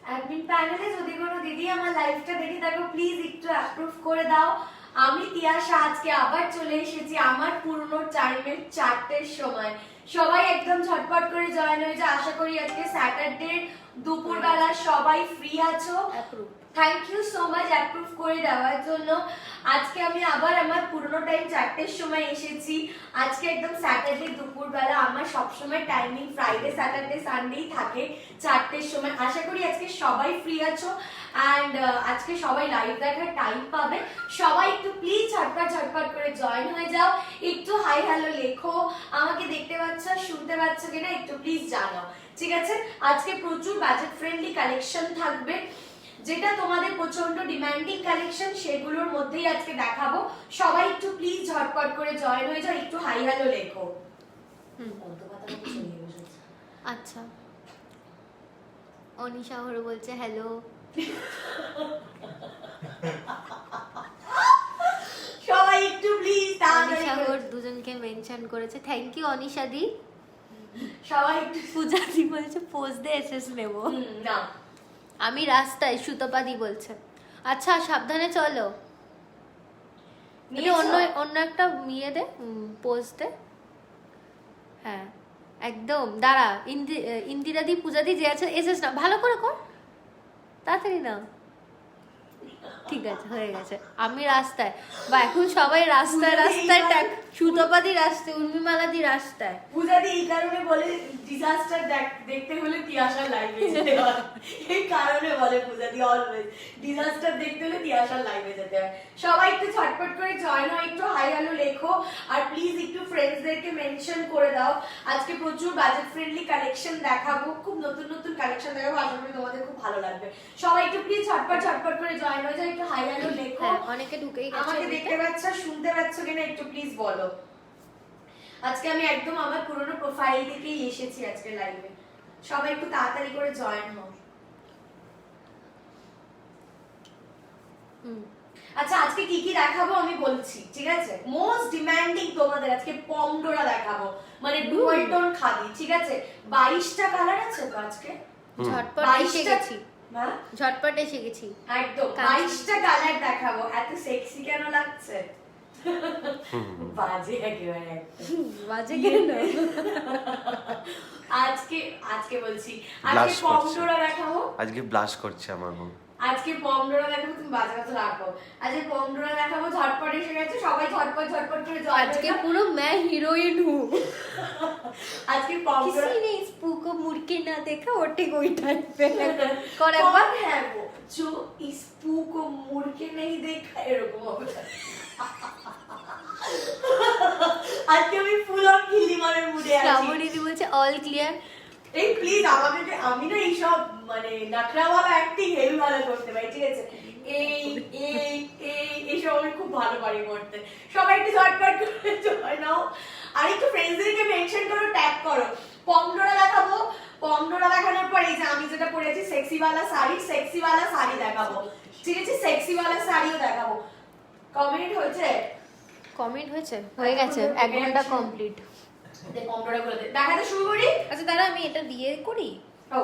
Admin প্যানেলে যদি কোনো দিদি আমার লাইভটা দেখে থাকো প্লিজ একটু অ্যাপ্রুভ করে দাও। আমি তিয়াশা আজকে আবার চলে এসেছি আমার পুরনো টাইমের 4টের সময়। সবাই একদম ঝটপট করে জয়েন হয়ে যায়। আশা করি আজকে স্যাটারডে দুপুরবেলা সবাই ফ্রি আছো। Thank you so much approve করে দেওয়ার জন্য। আজকে আমি আবার আমার পুরনো টাইম 4টের সময় এসেছি। আজকে একদম স্যাটারডে দুপুরবেলা, আমার সবসময় টাইমিং ফ্রাইডে স্যাটারডে সানডেই থাকে 4টের সময়। আশা করি আজকে সবাই ফ্রি আছো অ্যান্ড আজকে সবাই লাইভ দেখার টাইম পাবে। সবাই একটু প্লিজ ঝটপট করে জয়েন হয়ে যাও। একটু হাই হ্যালো লেখো, আমাকে দেখতে পাচ্ছ শুনতে পাচ্ছ কিনা একটু প্লিজ জানাও, ঠিক আছে? আজকে প্রচুর বাজেট ফ্রেন্ডলি কালেকশন থাকবে, যেটা তোমাদের প্রচন্ড ডিমান্ডিং কালেকশন, সেগুলোর মধ্যেই আজকে দেখাবো। সবাই একটু প্লিজ ঝটপট করে জয়েন হয়ে যাও, একটু হাই হ্যালো লেখো। আচ্ছা, অনিশা হরু বলছে হ্যালো। সবাই একটু প্লিজ অনিশা হর দুজনকে মেনশন করেছে, থ্যাংক ইউ অনিশা দি। সবাই একটু পূজা দি বলছে পোজ দে এসএস নেব না। আমি রাস্তায়, সুতপাদি বলছে। আচ্ছা সাবধানে চলো। অন্য একটা ইয়ে দে, পোজ দে। হ্যাঁ একদম, দাঁড়া। ইন্দিরা দি পূজা দি যে আছে এসেস না, ভালো করে কর, তাড়াতাড়ি না। ঠিক আছে, হয়ে গেছে। আমি রাস্তায়, বা এখন সবাই রাস্তায় সুতপাদি রাস্তায়, উর্মিমালাদি রাস্তায়। পূজাদি এই কারণে বলে ডিজাস্টার দেখতে হলে তিয়াশার লাইভে যেতে হয়। এই কারণে বলে পূজাদি অলওয়েজ ডিজাস্টার দেখতে হলে তিয়াশার লাইভে যেতে হয়। সবাই একটু ছটপট করে জয়েন হয়, একটু হাই হ্যালো লেখো আর প্লিজ একটু ফ্রেন্ডসদেরকে মেনশন করে দাও। আজকে প্রচুর বাজেট ফ্রেন্ডলি কালেকশন দেখাবো, খুব নতুন কালেকশন দেখাবো। আশা করি তোমাদের খুব ভালো লাগবে। সবাই একটু প্লিজ ছটপট করে জয়েন হয়ে যায়, একটু হাই হ্যালো লেখো। অনেকে ঢুকেই গেছে। আমাকে দেখতে পাচ্ছ শুনতে পাচ্ছ কিনা একটু প্লিজ বলো। আজকে আমি একদম আমার পুরনো প্রোফাইল থেকেই এসেছি আজকে লাইভে। সবাই একটু তাড়াতাড়ি করে জয়েন হও। আচ্ছা আজকে কি কি দেখাবো আমি বলছি, ঠিক আছে? মোস্ট ডিমান্ডিং তোমাদের আজকে পমডোরা দেখাবো, মানে ডুয়াল টোন খাদি, ঠিক আছে? 22টা কালার আছে তো আজকে। ঝটপট এসে গেছি, ঝটপট এসে গেছি একদম। 22টা কালার দেখাবো। এত সেক্সি কেন লাগছে? বাজে একেবারে, বাজে কেন? আজকে বলছি আজকে পমডোরা দেখাবো। আজকে ব্লাশ করছে আমার মন। আজকে পমডোরা দেখাবো, তুমি বাজে কথা রাখো। আজকে পমডোরা দেখাবো, ঝটপট এসে গেছে। সবাই ঝটপট করে জয়েন। আজকে পুরো मैं हीरोइन हूं। আজকে পমডোরা किसी ने इस पू को मुड़ के ना देखा, ओटे कोई टाइप पे कर एक बार है वो जो इस पू को मुड़ के नहीं देखा, এরকম হবে। আজকে আমি ফুল অন খিল্লিমানের মুডে আছি। শ্রাবণীদি বলছে অল ক্লিয়ার। এই প্লিজ আমাকে, আমি না এইসব মানে নাকড়াওয়ালা অ্যাক্টিং হেভি ভালো করতে পারি, ঠিক আছে? এইসব আমি খুব ভালো পারি করতে। সবাই একটু ঝটপট করে জয়েন নাও আর একটু ফ্রেন্ডসদেরকে মেনশন করো, ট্যাগ করো। পমডোরা দেখাবো। পমডোরা দেখানোর পর এই যে আমি যেটা পরেছি সেক্সিওয়ালা শাড়ি দেখাবো, ঠিক আছে? সেক্সিওয়ালা শাড়িও দেখাবো। কমেন্ট হয়েছে? হয়ে গেছে, 1 ঘন্টা কমপ্লিট। পমডোরা গুলো দেখাতে শুরু করি। আচ্ছা দাঁড়া, আমি এটা দিয়ে করি। ও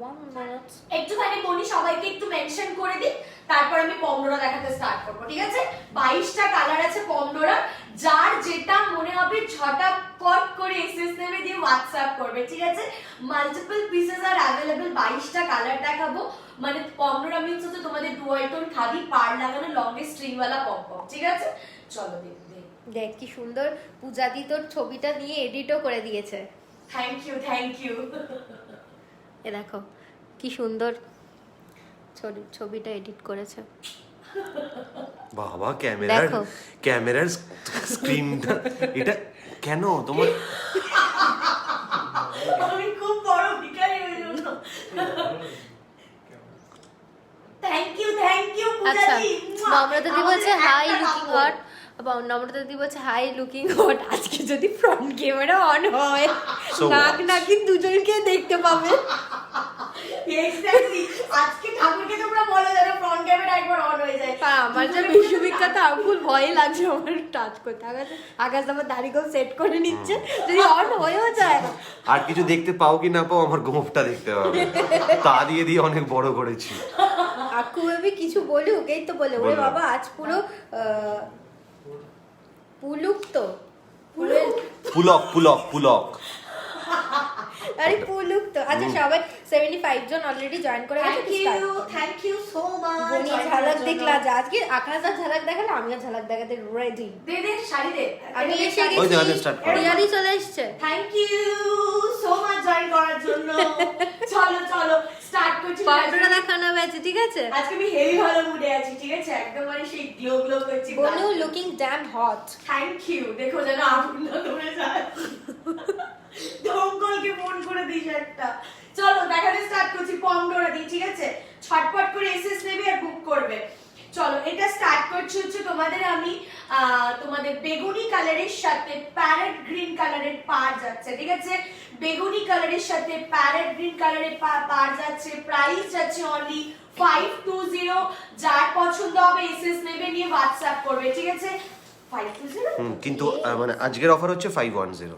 1 minute একটুখানি বলি, সবাইকে একটু মেনশন করে দিই, তারপর আমি পমডোরা দেখাতে স্টার্ট করবো, ঠিক আছে? 22টা কালার আছে পমডোরা। যার যেটা মনে হবে ঝটাপট করে এসএস নেবে দিয়ে হোয়াটসঅ্যাপ করবে, ঠিক আছে? মাল্টিপল পিসেস আর अवेलेबल। 22টা কালার দেখাবো, মানে পমডোরা মিন্স হচ্ছে তোমাদের ডুয়াল টোন খাদি পাড় লাগানো লং স্ট্রিং ওয়ালা পম, ঠিক আছে? চলো দেখ কি সুন্দর পূজাদি তোর ছবিটা নিয়ে এডিটও করে দিয়েছে। Thank you. এ দেখো কি সুন্দর ছবিটা এডিট করেছে। বাবা ক্যামেরার স্ক্রিনটা এটা কেন তোমার? আমি খুব বড় ভিখারি হয়ে যাব। থ্যাংক ইউ পূজাদি। নম্রতা দি বলছে হাই লুকিং হট। নম্রতা দি বলছে হাই লুকিং হট। আজকে যদি ফ্রন্ট ক্যামেরা অন হয়, নাকি দুজনকে দেখতে পাবে। এক্স্যাক্টলি। আজকে ঠাকুরকে তোমরা বলে যেন ফ্রন্ট ক্যামেরা একবার অন হয়ে যায়। আমার যে বিশ্ববিখ্যাত আঙ্গুল ভয় লাগছে আমার টাচ করতে। আকাশ আমার দাড়িকেও সেট করে নিচ্ছে, যদি অন হয়েও যায় আর কিছু দেখতে পাও কি না পাও আমার গোঁফটা দেখতে হবে, তা দিয়ে দিয়ে অনেক বড় করেছি। আকু বেবি কিছু বলুক, এই তো বলে ওরে বলো। বাবা আজ পুরো পুলুক তো পুরো- পুলক পুলক পুলক। আরে পুলুক তো। আচ্ছা সবাই 75 জন অলরেডি জয়েন করে গেছে। Thank you so much. Boni ঝালক দেখলা যা আজকে আকাশ আর ঝালক দেখালো, আমিও ঝালক দেখাতে রেডি। দে দে শাড়ি দে। আমি এসে ওই দেখো, গেছি, start করো। রিয়াদি চলে এসছে। Thank you so much join করার জন্য। চলো চলো স্টার্ট করছি। পাউডারটা দেখানো হবে আছে, ঠিক আছে? আজকে আমি হেভি ভালো মুডে আছি, ঠিক আছে? একদম মানে সেই গ্লো গ্লো করছি। বনু looking damn hot. Thank you. দেখো যেন আগুন না ধরে যায়। দমকলকে ফোন করে দিস একটা। চলো দেখাতে স্টার্ট করছি পমডোরা দিয়ে, ঠিক আছে? ছটপট করে এসএস নেবে আর বুক করবে। চলো এটা স্টার্ট করছি হচ্ছে তোমাদের আমি তোমাদের বেগুনি কালারের সাথে প্যারেট গ্রিন কালারের পার যাচ্ছে, ঠিক আছে? বেগুনি কালারের সাথে প্যারেট গ্রিন কালারের পার যাচ্ছে। প্রাইস যাচ্ছে অনলি 520। যার পছন্দ হবে এসএস নেবে, নিয়ে হোয়াটসঅ্যাপ করবে, ঠিক আছে? 520 কিন্তু মানে আজকের অফার হচ্ছে 510।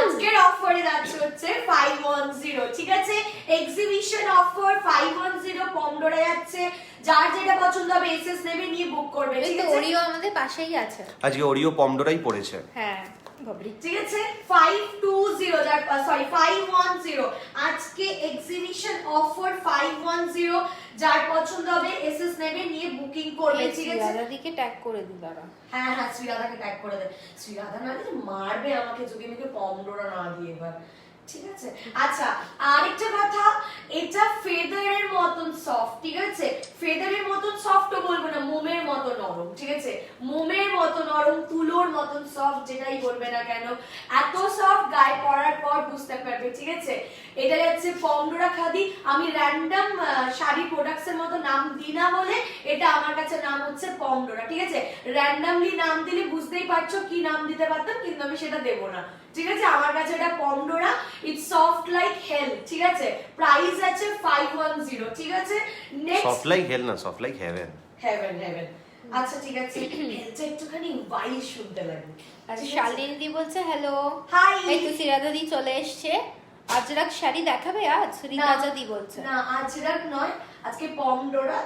আজকের অফারে যাচ্ছে হচ্ছে 510, ঠিক আছে? এক্সিবিশন অফার 510 পমডোরা যাচ্ছে। যার যেটা পছন্দ হবে এসএস নেবে, নিয়ে বুক করবে, ঠিক কিন্তু আছে? ওরিও আমাদের পাশেই আছে। আজকে ওরিও পমডোরাই পড়েছে। হ্যাঁ বাবরি। ঠিক আছে 520 যার সরি 510 আজকে এক্সিবিশন অফার 510 যার পছন্দ হবে এসএস নেবে, নিয়ে বুকিং করবে, ঠিক আছে? দাদাদিকে ট্যাগ করে দিই দাঁড়া। হ্যাঁ হ্যাঁ শ্রীরাধাকে ট্যাগ করে দে। শ্রীরাধা না দিলে মারবে আমাকে যদি আমাকে পমডোরা না দিয়ে এবার, ঠিক আছে? আচ্ছা আরেকটা কথা, এটা ফেদারের মতন সফট, ঠিক আছে? ফেদারের মতন সফটও বলবো না, মোমের মতো নরম, ঠিক আছে? মোমের মতো নরম, তুলোর মতন সফট, যেটাই বলবে না কেন এত সফট, গায়ে পরার পর বুঝতে পারবে, ঠিক আছে? এটা যাচ্ছে পমডোরা খাদি। আমি র্যান্ডম শাড়ি প্রোডাক্টসের মতো নাম দিই না বলে এটা আমার কাছে নাম হচ্ছে পমডোরা, ঠিক আছে? র্যান্ডমলি নাম দিলে বুঝতেই পারছো কি নাম দিতে পারতাম, কিন্তু আমি সেটা দেবো না, ঠিক আছে? আমার কাছে এটা পমডোরা, ইটস সফট লাইক হেল, ঠিক আছে? প্রাইস আছে 510, ঠিক আছে? নেক্সট সফট লাইক হেল না, soft like haven. Heaven heaven. আচ্ছা ঠিক আছে, হেলটা একটুখানি ওয়াইজ শুনতে লাগে। আচ্ছা শালিনী দি বলছে হ্যালো। হাই। এই তো সিরাদা দি চলে এসছে। আজরাক শাড়ি দেখাবে আজ? রিতাজা দি বলছে। না আজরাক নয়, আজকে পমডোরা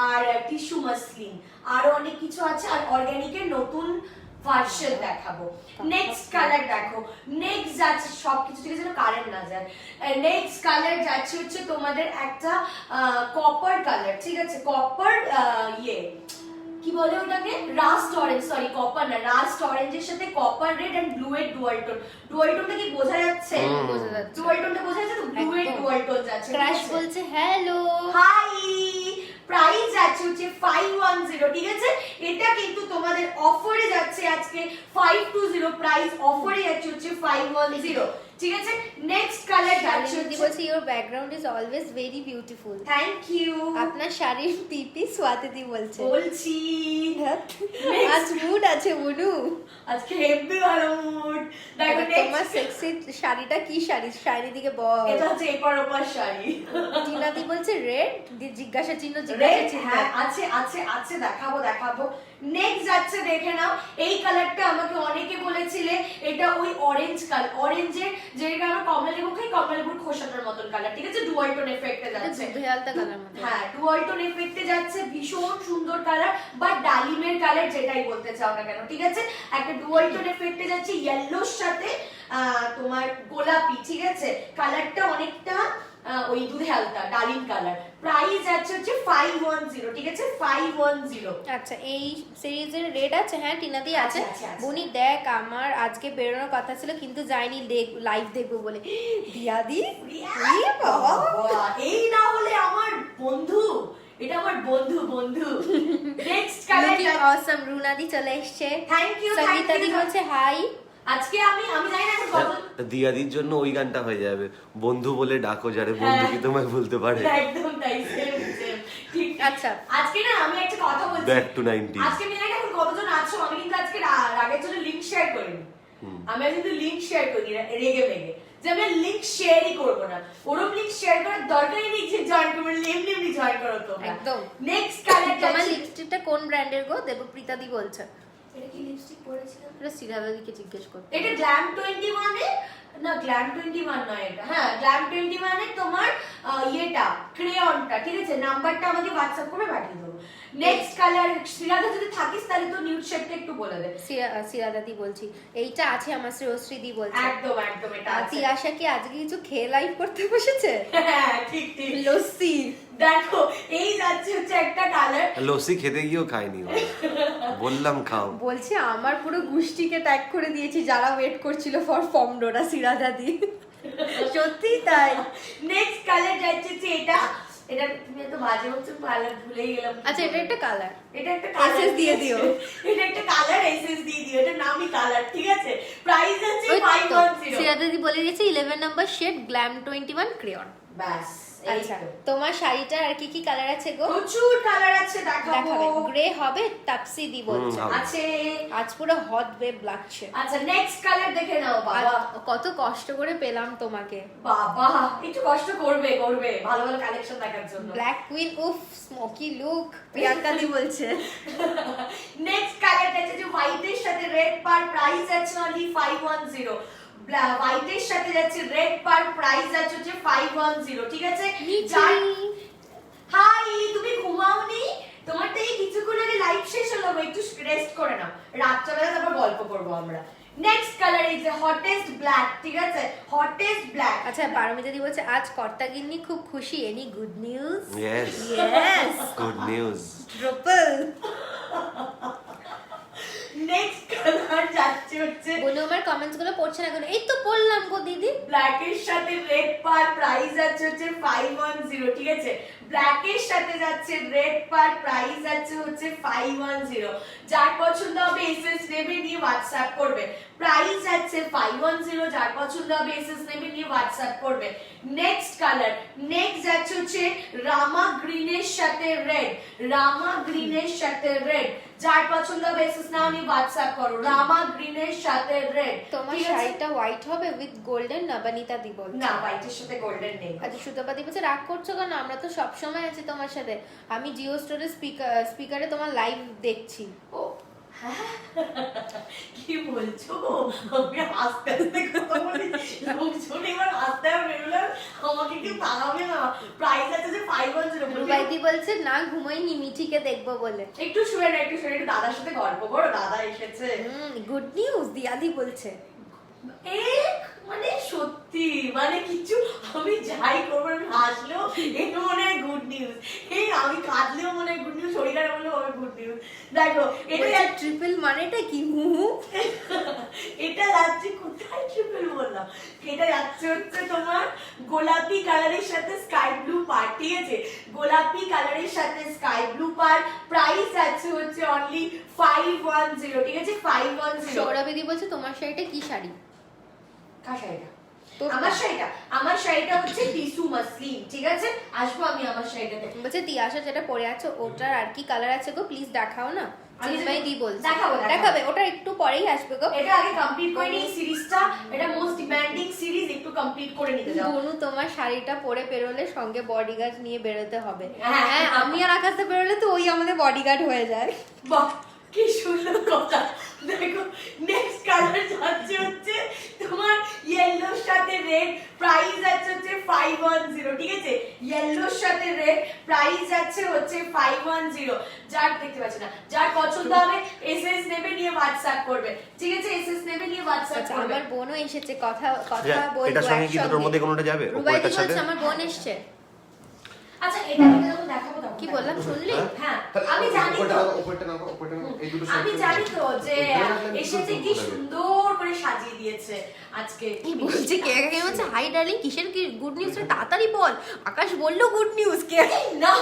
আর টিস্যু মাসলিন আরো অনেক কিছু আছে, আর অর্গানিকের নতুন ভার্সন দেখাবো। নেক্সট কালার দেখো, নেক্সট যাচ্ছে সবকিছু, ঠিক আছে? কারেন্ট না যায়। নেক্সট কালার যাচ্ছে হচ্ছে তোমাদের একটা কপার কালার, ঠিক আছে? কপার ইয়ে কি বলে ওটাকে, রাস্ট অরেঞ্জ, সরি কপার না, রাস্ট অরেঞ্জের সাথে কপার রেড এন্ড ব্লু এর ডুয়াল টোন। ডুয়াল টোনটা কি বোঝা যাচ্ছে? বোঝা যাচ্ছে। ডুয়াল টোনটা বোঝা যাচ্ছে তো, ব্লু এর একদম। ডুয়াল টোন যাচ্ছে। ক্র্যাশ বলছে হ্যালো। হাই, প্রাইস যাচ্ছে হচ্ছে 510, ঠিক আছে? এটা কিন্তু তোমাদের অফারে যাচ্ছে আজকে 520, প্রাইস অফারে যাচ্ছে হচ্ছে 510, ঠিক আছে? নেক্সট কালার যাচ্ছে শালিনী দি হচ্ছে, বলছে your background is always very beautiful. Thank you. আপনার শাড়ির পিপি সোয়াতি দি বলছে। বলছি আজ মুড আছে বুনু। আজকে হেভি ভালো মুড। দেখো তোমার next, সেক্সি শাড়িটা কি শাড়ি? শাড়ি দিকে বল। এটা হচ্ছে এপার ওপার শাড়ি। টিনা দি বলছে রেড, জিজ্ঞাসা চিহ্ন রেড, জিজ্ঞাসা চিহ্ন। হ্যাঁ আছে আছে আছে, দেখাবো দেখাবো। নেক্সট যাচ্ছে দেখে নাও, এই কালারটা আমাকে অনেকে বলেছিলে এটা ওই অরেঞ্জ কালার, অরেঞ্জের যেটা আমরা কমলা লেবু খাই, কমলা লেবুর খোসাটার মতন কালার, ঠিক আছে? ডুয়াল টোন এফেক্টে যাচ্ছে। দুধে আলতা কালার মতো। হ্যাঁ ডুয়াল টোন এফেক্টে যাচ্ছে, ভীষণ সুন্দর কালার বা ডালিমের কালার, যেটাই বলতে চাও না কেন, ঠিক আছে? একটা ডুয়াল টোন এফেক্টে যাচ্ছে ইয়েলোর সাথে তোমার গোলাপি, ঠিক আছে? কালারটা অনেকটা ওই দুধে আলতা ডালিম কালার। প্রাইস যাচ্ছে হচ্ছে 510, ঠিক আছে? 510। আচ্ছা এই সিরিজের রেড আছে, হ্যাঁ টিনা দি আছে। আছে, আছে। বনি দেখ আমার আজকে বেরোনোর কথা ছিল কিন্তু যাইনি, লাইভ দেখবো বলে। দিয়াদি বাবা, এই না হলে আমার বন্ধু, এটা আমার বন্ধু বন্ধু। নেক্সট কালার, অসম। রুনা দি চলে এসেছে। Thank you. সঙ্গীতা দি বলছে হাই। আজকে আমি জানি না এখন কত, দিয়াদির জন্য ওই গানটা হয়ে যাবে, বন্ধু বলে ডাকো যারে বন্ধু কি তোমায় বলতে পারে। একদম তাই, সেম সেম, ঠিক। আচ্ছা। আজকে না আমি একটা কথা বলছি, Back to 90s। আজকে আমি জানি না এখন কতজন আছো, আমি কিন্তু আজকে রাগের জন্য লিংক শেয়ার করিনি। আমি কিন্তু লিংক শেয়ার করি রেগে মেগে, যে আমি লিংক শেয়ারই করব না। ওরকম লিংক শেয়ার করার দরকারই নেই যে জয়েন করবে, এমনি জয়েন করো তোমরা। একদম। নেক্সট কালার তোমার লিপস্টিকটা কোন ব্র্যান্ডের গো? দেবপ্রীতা দি বলছে। এটা কি লিপস্টিক পরেছিলাম? এটা সিরাদাদিকে জিজ্ঞেস করতে এটা গ্ল্যাম 21 এ, না গ্ল্যাম 21 নয় এটা, হ্যাঁ গ্ল্যাম 21 এ তোমার ইয়েটা ক্রেয়নটা, ঠিক আছে, নাম্বারটা আমাকে হোয়াটসঅ্যাপ করে পাঠিয়ে দেবো। নেক্সট কালার শ্রীরাধা যদি থাকিস তাহলে তো নিউড শেডটা একটু বলে দে। সিরাদাদি বলছি এইটা আছে আমার শ্রেয়শ্রীদি বলছে। একদম একদম এটা আছে। তিয়াশা কি আজকে কিছু খেয়ে লাইভ করতে বসেছে? হ্যাঁ ঠিক ঠিক। লস্যি দেখো এই যাচ্ছে হচ্ছে একটা কালার। লস্যি খেতে গিয়েও খাইনি ও। বললাম খাও। বলছে আমার পুরো গুষ্টিকে ট্যাগ করে দিয়েছি যারা ওয়েট করছিল ফর ফর্মডোরা সিরাদাদি। সত্যি তাই। নেক্সট কালার যাচ্ছে হচ্ছে এটা। এটা তুমি এত বাজে হচ্ছে কালার ভুলেই গেলাম। আচ্ছা এটা একটা কালার, এটা একটা কালার SS দিয়ে দিও। এটা একটা কালার এসএস দিয়ে দিও, এটা নামই কালার, ঠিক আছে। প্রাইস আছে ওই তো 510। সিরাদাদি বলে দিয়েছে 11 নাম্বার শেড গ্ল্যাম 21 ক্রেয়ন। বাস আচ্ছা তোমার শাড়িটার আর কি কি কালার আছে গো? প্রচুর কালার আছে, দেখাবো। দেখাবে। গ্রে হবে, তাপসি দি বলছে। হবে। আছে। আজ পুরো হট ওয়েভ লাগছে। আচ্ছা নেক্সট কালার দেখে নাও। বাবা কত কষ্ট করে পেলাম তোমাকে। বাবা একটু কষ্ট করবে করবে ভালো ভালো কালেকশন দেখার জন্য। ব্ল্যাক কুইন, উফ স্মোকি লুক, প্রিয়াঙ্কা দি বলছে। নেক্সট কালারটা আছে যে হোয়াইটের সাথে রেড পার, প্রাইস আছে অনলি 510। হোয়াইটের সাথে যাচ্ছে রেড পার, প্রাইস আছে হচ্ছে 510, ঠিক আছে। হাই তুমি ঘুমাওনি? তোমার তো এই কিছুক্ষণ আগে লাইভ শেষ হলো, একটু রেস্ট করে নাও, রাত্রেবেলা তারপর গল্প করবো আমরা। Next colour is hottest black, ঠিক আছে, হটেস্ট ব্ল্যাক। আচ্ছা পারমিতা দি বলছে আজ কর্তাগিন্নি খুব খুশি, any good news? Yes yes, good news. Triple. Next colour যাচ্ছে হচ্ছে, বনু আমার কমেন্টস গুলো পড়ছে না কেন? এই তো পড়লাম গো দিদি। ব্ল্যাক এর সাথে রেড পার, প্রাইস আছে হচ্ছে 510, ঠিক আছে। ব্ল্যাক এর সাথে যাচ্ছে রেড পার, প্রাইস আছে হচ্ছে 510। যার পছন্দ হবে এসএস নেবে, নিয়ে হোয়াটসঅ্যাপ করবে। প্রাইস আছে 510, যার পছন্দ হবে এসএস নেবে, নিয়ে হোয়াটসঅ্যাপ করবে। নেক্সট কালার, নেক্সট যাচ্ছে হচ্ছে রামা গ্রিনের সাথে রেড, রামা গ্রিনের সাথে রেড, যার পছন্দ হবে এসএস নাও, নিয়ে হোয়াটসঅ্যাপ করো। রামা গ্রিনের সাথে রেড। তোমার শাড়িটা হোয়াইট হবে উইথ গোল্ডেন না? বানিতা দি বলছে। না হোয়াইটের সাথে গোল্ডেন নেই। আচ্ছা সুতপাদি বলছে রাগ করছো কেন? আমরা তো সব সময় আছি তোমার সাথে। আমি জিও স্টোরের স্পিকারে তোমার লাইভ দেখছি। ও হ্যাঁ, কি বলছো? আমি আস্তে আস্তে কথা বলি, লোকজন এবার আস্তে বেরোলে আমাকে কি তাড়াবে না। প্রাইস আছে যে 510। রুবাইদি বলছে না ঘুমোইনি, মিঠিকে দেখবো বলে। একটু শুয়ে না, একটু শুয়ে, একটু দাদার সাথে গল্প করো, দাদা এসেছে। গুড নিউজ দিয়াদি বলছে। মানে সত্যি মানে কিছু আমি যাই করবো, আমি হাসলেও এটা মনে হয় গুড নিউজ, এই আমি কাঁদলেও মনে হয় গুড নিউজ, শরীর খারাপ হলেও হবে গুড নিউজ। দেখো এটা ট্রিপল মানেটা কি? হু হু। এটা যাচ্ছে কোথায়? ট্রিপল বললাম। এটা যাচ্ছে হচ্ছে তোমার গোলাপি কালারের সাথে স্কাই ব্লু পার, ঠিক আছে। গোলাপি কালারের সাথে স্কাই ব্লু পার, প্রাইস আছে হচ্ছে অনলি 510, ঠিক আছে, 510। সৌরভেদি বলছে তোমার শাড়িটা কি শাড়ি? কার শাড়িটা? তোর আমার শাড়িটা হচ্ছে টিসু মাসলিন, ঠিক আছে। আসবো আমি আমার শাড়িটাতে। বলছে তিয়াশা যেটা পরে আছে ওটার আর কি কালার আছে গো, প্লিজ দেখাও না। চিন্ময় দি বলছে দেখাবে, ওটা একটু পরেই আসবে গো। এটা আগে কমপ্লিট করে নিই সিরিজটা, এটা মোস্ট ডিমান্ডিং সিরিজ, একটু কমপ্লিট করে নিতে দাও। বনু তোমার শাড়িটা পরে বেরোলে সঙ্গে বডিগার্ড নিয়ে বেরোতে হবে। হ্যাঁ, হ্যাঁ আমি আর আকাশে বেরোলে তো ওই আমাদের বডিগার্ড হয়ে যায়। বাহ কি সুন্দর কথা। দেখো নেক্সট কালার যাচ্ছে হচ্ছে তোমার ইয়েলোর সাথে রেড, প্রাইস আছে হচ্ছে 510, ঠিক আছে। ইয়েলোর সাথে রেড, প্রাইস আছে হচ্ছে 510। যার দেখতে পাচ্ছ না, যার পছন্দ হবে এসএস নেবে, নিয়ে হোয়াটসঅ্যাপ করবে, ঠিক আছে। এসএস নেবে, নিয়ে হোয়াটসঅ্যাপ আচ্ছা করবে। আমার বোনও এসেছে, কথা বলবো। এটার সঙ্গে কি দুটোর মধ্যে কোনোটা যাবে? রুবাইদি ওপরেরটার সাথে? বলছে আমার বোন এসছে। আচ্ছা এটা আমি যখন দেখাবো তখন কি বললাম শুনলি? হ্যাঁ আমি জানি তো, ওপরটা নাও, এই দুটো আমি জানি তো যে এসেছে কি সুন্দর করে সাজিয়ে দিয়েছে আজকে। কি বলছে কে কে বলছে হাই ডার্লিং কিসের কি গুড নিউজ তাড়াতাড়ি বল। আকাশ বললো গুড নিউজ কে? না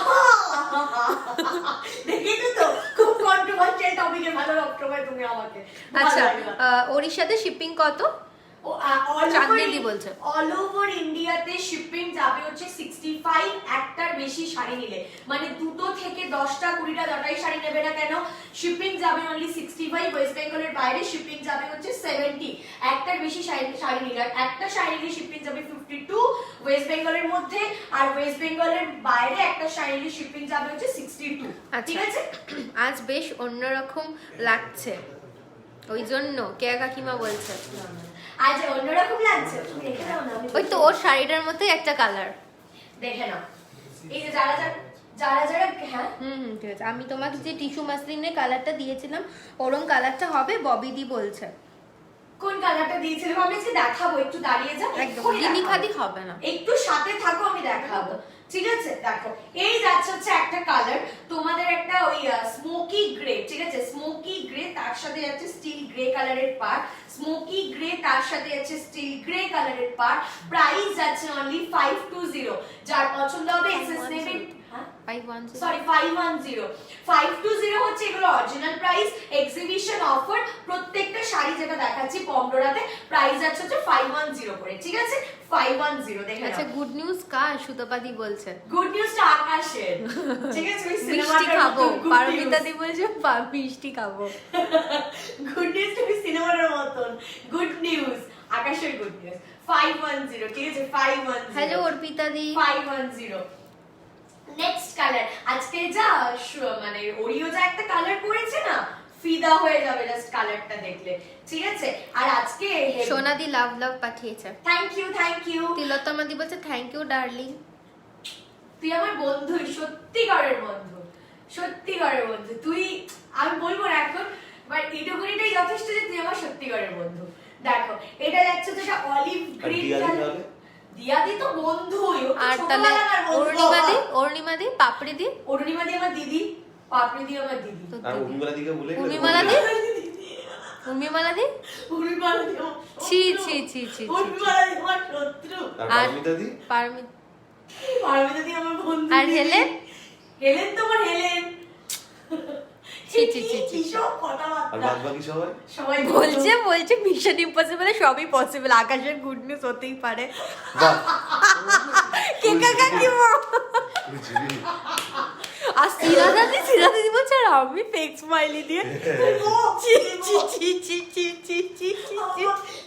দেখেছো তো খুব কন্ট্রোভার্সিয়াল টপিকে ভালো রকমভাবে তুমি আমাকে। আচ্ছা ওর সাথে শিপিং কত? চাঁদনি বলছে অল ওভার ইন্ডিয়াতে শিপিং যাবে হচ্ছে 65, একটার বেশি শাড়ি নিলে, মানে দুটো থেকে 10টা 20টা যটাই শাড়ি নেবে না কেন শিপিং যাবে অনলি 65। ওয়েস্ট বেঙ্গলের বাইরে শিপিং যাবে হচ্ছে 70, একটার বেশি শাড়ি নিলে। আর একটা শাড়ি নিলে শিপিং যাবে 52 ওয়েস্ট বেঙ্গলের মধ্যে, আর ওয়েস্ট বেঙ্গলের বাইরে একটা শাড়ি নিলে শিপিং যাবে হচ্ছে 62, ঠিক আছে। আজ বেশ অন্যরকম লাগছে। ওই জন্য কেয়া কাকিমা বলছে আজ অন্যরকম লাগছে, তুমি দেখে নাও না। আমি ওই তো ওর শাড়িটার মতোই একটা কালার। দেখে নাও, এই যে যারা যারা হ্যাঁ ঠিক আছে। আমি তোমাকে যে টিস্যু মাসলিনের কালারটা দিয়েছিলাম ওরম কালারটা হবে, ববিদি বলছে। কোন কালারটা দিয়েছিলাম আমি আজকে দেখাবো, একটু দাঁড়িয়ে যাও, একদম এক্ষুনি গিনি দেখাবো। খাদি হবে না, একটু সাথে থাকো, আমি দেখাবো, ঠিক আছে? দেখো এই যাচ্ছে হচ্ছে একটা কালার, তোমাদের একটা ওই স্মোকি গ্রে, ঠিক আছে? স্মোকি গ্রে, তার সাথে যাচ্ছে স্টিল গ্রে কালারের পার, স্মোকি গ্রে তার সাথে যাচ্ছে স্টিল গ্রে কালারের পার। প্রাইস যাচ্ছে অনলি 520। যার পছন্দ হবে এসএস নেবে। হ্যাঁ 510 সরি 510। 520 হচ্ছে এগুলো অরিজিনাল প্রাইস, এক্সিবিশন অফার। প্রত্যেকটা শাড়ি যেটা দেখাচ্ছি পমডোরাতে প্রাইস আছে হচ্ছে 510 করে, ঠিক আছে? 510 দেখে আচ্ছা, নাও। গুড নিউজ কার? সুতপাদি বলছে গুড নিউজটা আকাশের, ঠিক আছে? ওই মিষ্টি সিনেমাটার খাবো। মতন পারমিতা দি বলছে মিষ্টি খাবো। গুড নিউজ তুমি সিনেমাটার মতন গুড নিউজ, আকাশের গুড নিউজ 510, ঠিক আছে? 510। হ্যালো অর্পিতা দি। 510। নেক্সট কালার, আজকে যা মানে ওরিও যা একটা কালার করেছে না, ফিদা হয়ে যাবে জাস্ট কালারটা দেখলে, ঠিক আছে? আর আজকে সোনাদি লাভ লাভ পাঠিয়েছে। Thank you. তিলোত্তমা দি বলছে থ্যাংক ইউ ডার্লিং। তুই আমার বন্ধু, সত্যিকারের বন্ধু, সত্যিকারের বন্ধু তুই। আমি বলবো না এখন, বাট এইটুকুনিটাই যথেষ্ট যে তুই আমার সত্যিকারের বন্ধু। দেখো এটা যাচ্ছে তো অলিভ গ্রিন কালার। দিয়াদি তো বন্ধুই, ও তো আর তাহলে ছোটবেলাকার বন্ধু। অরুণিমা দি, পাপড়ি দি। অরুণিমা দি আমার দিদি, পাপড়ি দি আমার দিদি। তো আর উর্মিলা দিকে ভুলে গেলে? উর্মিমালা দি, উর্মিমালা দি। উর্মিমালা দি আমার ছি শত্রু। ছি ছি ছি ছি। উর্মিমালা দি আমার শত্রু। আর আর পারমিতা দি? পারমিতা পারমিতা দি আমার বন্ধু। আর হেলেন? হেলেন তো আমার হেলেন। ছি ছি ছি ছি। কিসব আর কথাবার্তা। বাদ বাকি সবাই? সবাই বলছে মিশন ইম্পসিবল সবই পসিবল, আকাশের গুড নিউজ হতেই পারে। বাহ কেকা কাকিমা। আর সিরা দিদি বলছে আর আমি ফেক স্মাইলি দিয়ে ছি ছি ছি ছি ছি ছি ছি ছি ছি।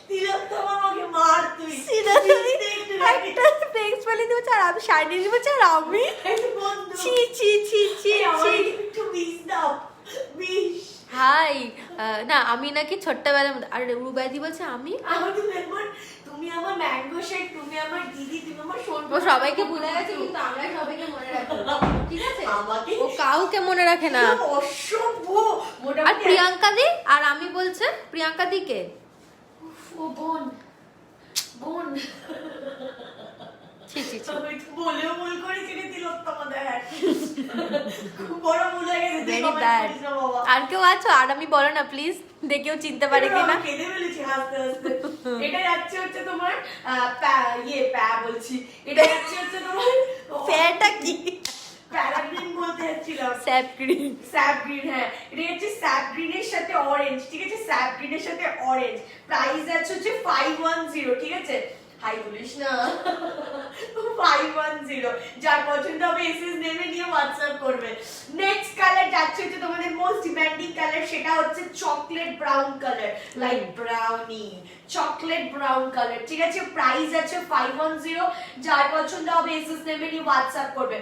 তিলোত্তমা আমাকে মার তুই। সিরা দিদি একটা ফেক স্মাইলি দিয়ে বলছে আর আমি শাড়ি দিয়ে বলছে আর আমি একটু বন্ধু। ছি ছি ছি ছি এই আমাকে ছি। একটু বিষ দাও, বিষ। হাই না আমি নাকি ছোট্টবেলার মধ্যে, আর রুবাইদি বলছে আমি তুমি আমার ম্যাঙ্গো শেক, তুমি আমার দিদি, তুমি আমার সোনা। ও সবাইকে ভুলে গেছে কিন্তু আমরা সবাইকে মনে রাখবো, ঠিক আছে? আমাকে ও কাউকে মনে রাখে না। অসভ্য আর মোটামুটি। প্রিয়াঙ্কা দি, আর আমি বলছে প্রিয়াঙ্কা দিকে ও বোন, বোন। ছি ছি ছি। আমি তো বলেও ভুল করেছি রে তিলোত্তমা, দেখ খুব বড় ভুল হয়ে গেছে। তুই ভেরি comment ব্যাড। করিস না বাবা। আর কেউ আছো? আর আমি বলো না প্লিজ, দেখেও চিনতে পারে কিনা। আমি কেঁদে ফেলেছি হাসতে হাসতে। এটা যাচ্ছে হচ্ছে তোমার বলছি, এটা যাচ্ছে হচ্ছে তোমার ফেয়ারটা কি? প্যারাগ্রিন বলতে যাচ্ছিলাম। Sap green. স্যাপ গ্রিন, হ্যাঁ এটা হচ্ছে স্যাপ গ্রিনের সাথে অরেঞ্জ, ঠিক আছে? স্যাপ গ্রিনের সাথে অরেঞ্জ। প্রাইস আছে হচ্ছে 510, ঠিক আছে? হাই বলিস না। 510। যার পছন্দ হবে এসএস নেমে নিয়ে হোয়াটসঅ্যাপ করবে। নেক্সট কালার যাচ্ছে হচ্ছে তোমাদের মোস্ট ডিমান্ডিং কালার, সেটা হচ্ছে chocolate brown colour, like brownie chocolate brown colour, ঠিক আছে? প্রাইস আছে 510। যার পছন্দ হবে এসএস নেমে নিয়ে হোয়াটসঅ্যাপ করবে।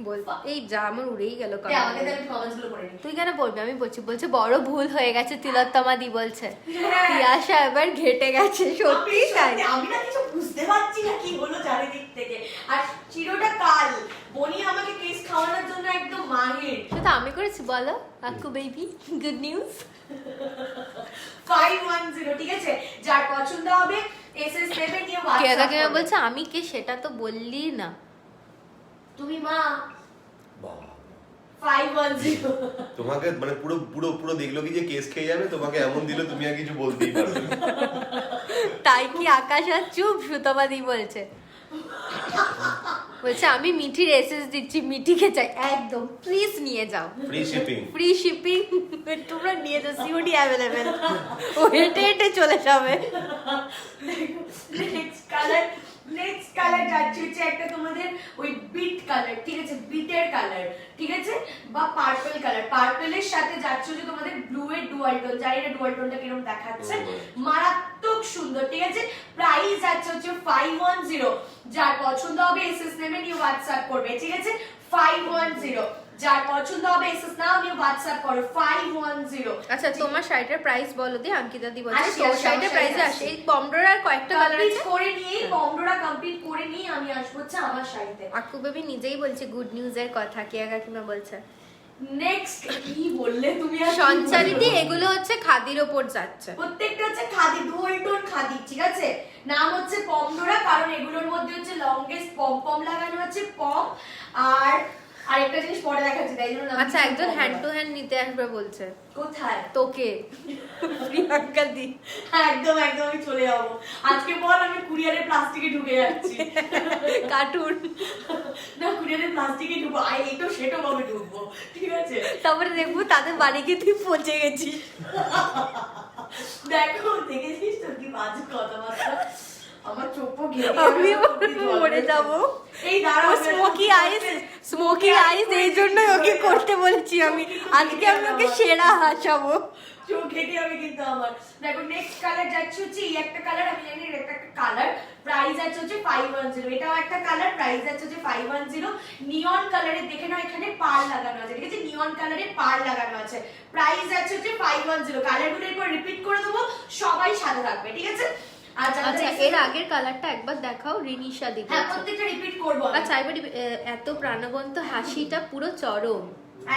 বল এই যা আমার উড়েই গেল দে আমাকে তাহলে কমেন্টস গুলো পড়ে নি। তুই কেন বলবি? আমি বলছি বড় ভুল হয়ে গেছে, তিলোত্তমা দি বলছে হ্যাঁ। তিয়াশা এবার ঘেটে গেছে, সত্যি তাই। আমি না কিছু বুঝতে পারছি না কি হলো চারিদিক থেকে। আর চিরটা কাল বনি আমাকে কেস খাওয়ানোর জন্য একদম মাহির। সেটা আমি করেছি বলো আকু বেবি, গুড নিউজ। 510, ঠিক আছে? যার পছন্দ হবে এসএস নেবে নিয়ে কেয়া হোয়াটসঅ্যাপ কাকিমা করবে। বলছে আমি কে সেটা তো বললি না। তুমি মা। বাবা 510। তোমাকে মানে পুরো পুরো পুরো দেখলো কি যে কেস খেয়ে যাবে, তোমাকে এমন দিল তুমি আর কিছু বলতেই পারবে না। তাই কি আকাশ আর চুপ? সুতপাদি বলছে আমি মিঠির এসএস দিচ্ছি, মিঠিকে চাই একদম, প্লিজ নিয়ে যাও। Free shipping. ফ্রি শিপিং তোমরা নিয়ে যাও, সিওডি অ্যাভেলেবেল। ও হেঁটে হেঁটে চলে যাবে। নেক্সট কালার যাচ্ছে হচ্ছে একটা তোমাদের ওই বিট কালার, ঠিক আছে? বিটের কালার, ঠিক আছে? বা পার্পল কালার। পার্পলের সাথে যাচ্ছে হচ্ছে তোমাদের ব্লু এর ডুয়াল টোন। জানি না ডুয়াল টোনটা কিরকম দেখাচ্ছে, মারাত্মক সুন্দর, ঠিক আছে? প্রাইস যাচ্ছে হচ্ছে 510। যার পছন্দ হবে এসএস নেমে নিয়ে হোয়াটসঅ্যাপ করবে, ঠিক আছে? 510। যার পছন্দ হবে এসএস নাও নিয়ে হোয়াটসঅ্যাপ করো 510। আচ্ছা তোমার শাড়িটার প্রাইস বলো দি, অঙ্কিতা দি বলছে আসছি, তোর শাড়িটার আমার প্রাইসে শাড়ি আসে। এই পমডোরার কয়েকটা কালার কমপ্লিট আছে। করে নিয়ে পমডোরা কমপ্লিট করে নিয়ে আমি আসবো হচ্ছে আমার শাড়িতে। আকু বেবি নিজেই বলছে গুড নিউজের কথা, কেয়া কাকিমা বলছে। নেক্সট কি বললে তুমি? আর কি সঞ্চারি দি বলবো? এগুলো হচ্ছে খাদির ওপর যাচ্ছে। প্রত্যেকটা হচ্ছে খাদি, ডুয়াল টোন খাদি, ঠিক আছে? নাম হচ্ছে পমডোরা, কারণ এগুলোর মধ্যে হচ্ছে লংগেস্ট পম পম লাগানো আছে, পম। আর আরেকটা জিনিস পরে দেখাচ্ছি, তাই জন্য আচ্ছা একজন হ্যান্ড টু হ্যান্ড নিতে আসবে বলছে। কোথায়? তোকে প্রিয়াঙ্কা দি। একদম একদম আমি চলে যাবো আজকে। বল আমি কুরিয়ারে প্লাস্টিকে ঢুকে যাচ্ছি। কার্টুন না কুরিয়ারে প্লাস্টিকে ঢুকবো, এইটো সেটো ভাবে ঢুকবো, ঠিক আছে? তারপরে দেখবো তাদের বাড়ি গিয়ে তুই পৌঁছে গেছিস। দেখো দেখেছিস তো কি বাজে কথাবার্তা, আমার চোখ ঘেটে আমি মরে যাবো। এই দাঁড়াও, স্মোকি আইস এই জন্য ওকে করতে বলেছি আমি। আজকে আমি ওকে সেরা হাসাবো। চোখ ঘেটে আমি কিন্তু আমার। দেখো নেক্সট কালার যাচ্ছে হচ্ছে এই একটা কালার, আমি জানি এটা একটা কালার, প্রাইস আছে হচ্ছে 510। এটাও একটা কালার, প্রাইস আছে হচ্ছে 510। নিয়ন কালারে দেখে নাও, এখানে পার লাগানো আছে, ঠিক আছে? নিয়ন কালারে পার লাগানো আছে, প্রাইস আছে হচ্ছে 510। কালারগুলো এরপর রিপিট করে দেবো, সবাই সাথে থাকবে, ঠিক আছে? আচ্ছা এর আগের কালারটা একবার দেখাও, রিনিশা দি। হ্যাঁ প্রত্যেকটা রিপিট করব। আচ্ছা এবার এত প্রাণবন্ত হাসিটা পুরো চরম।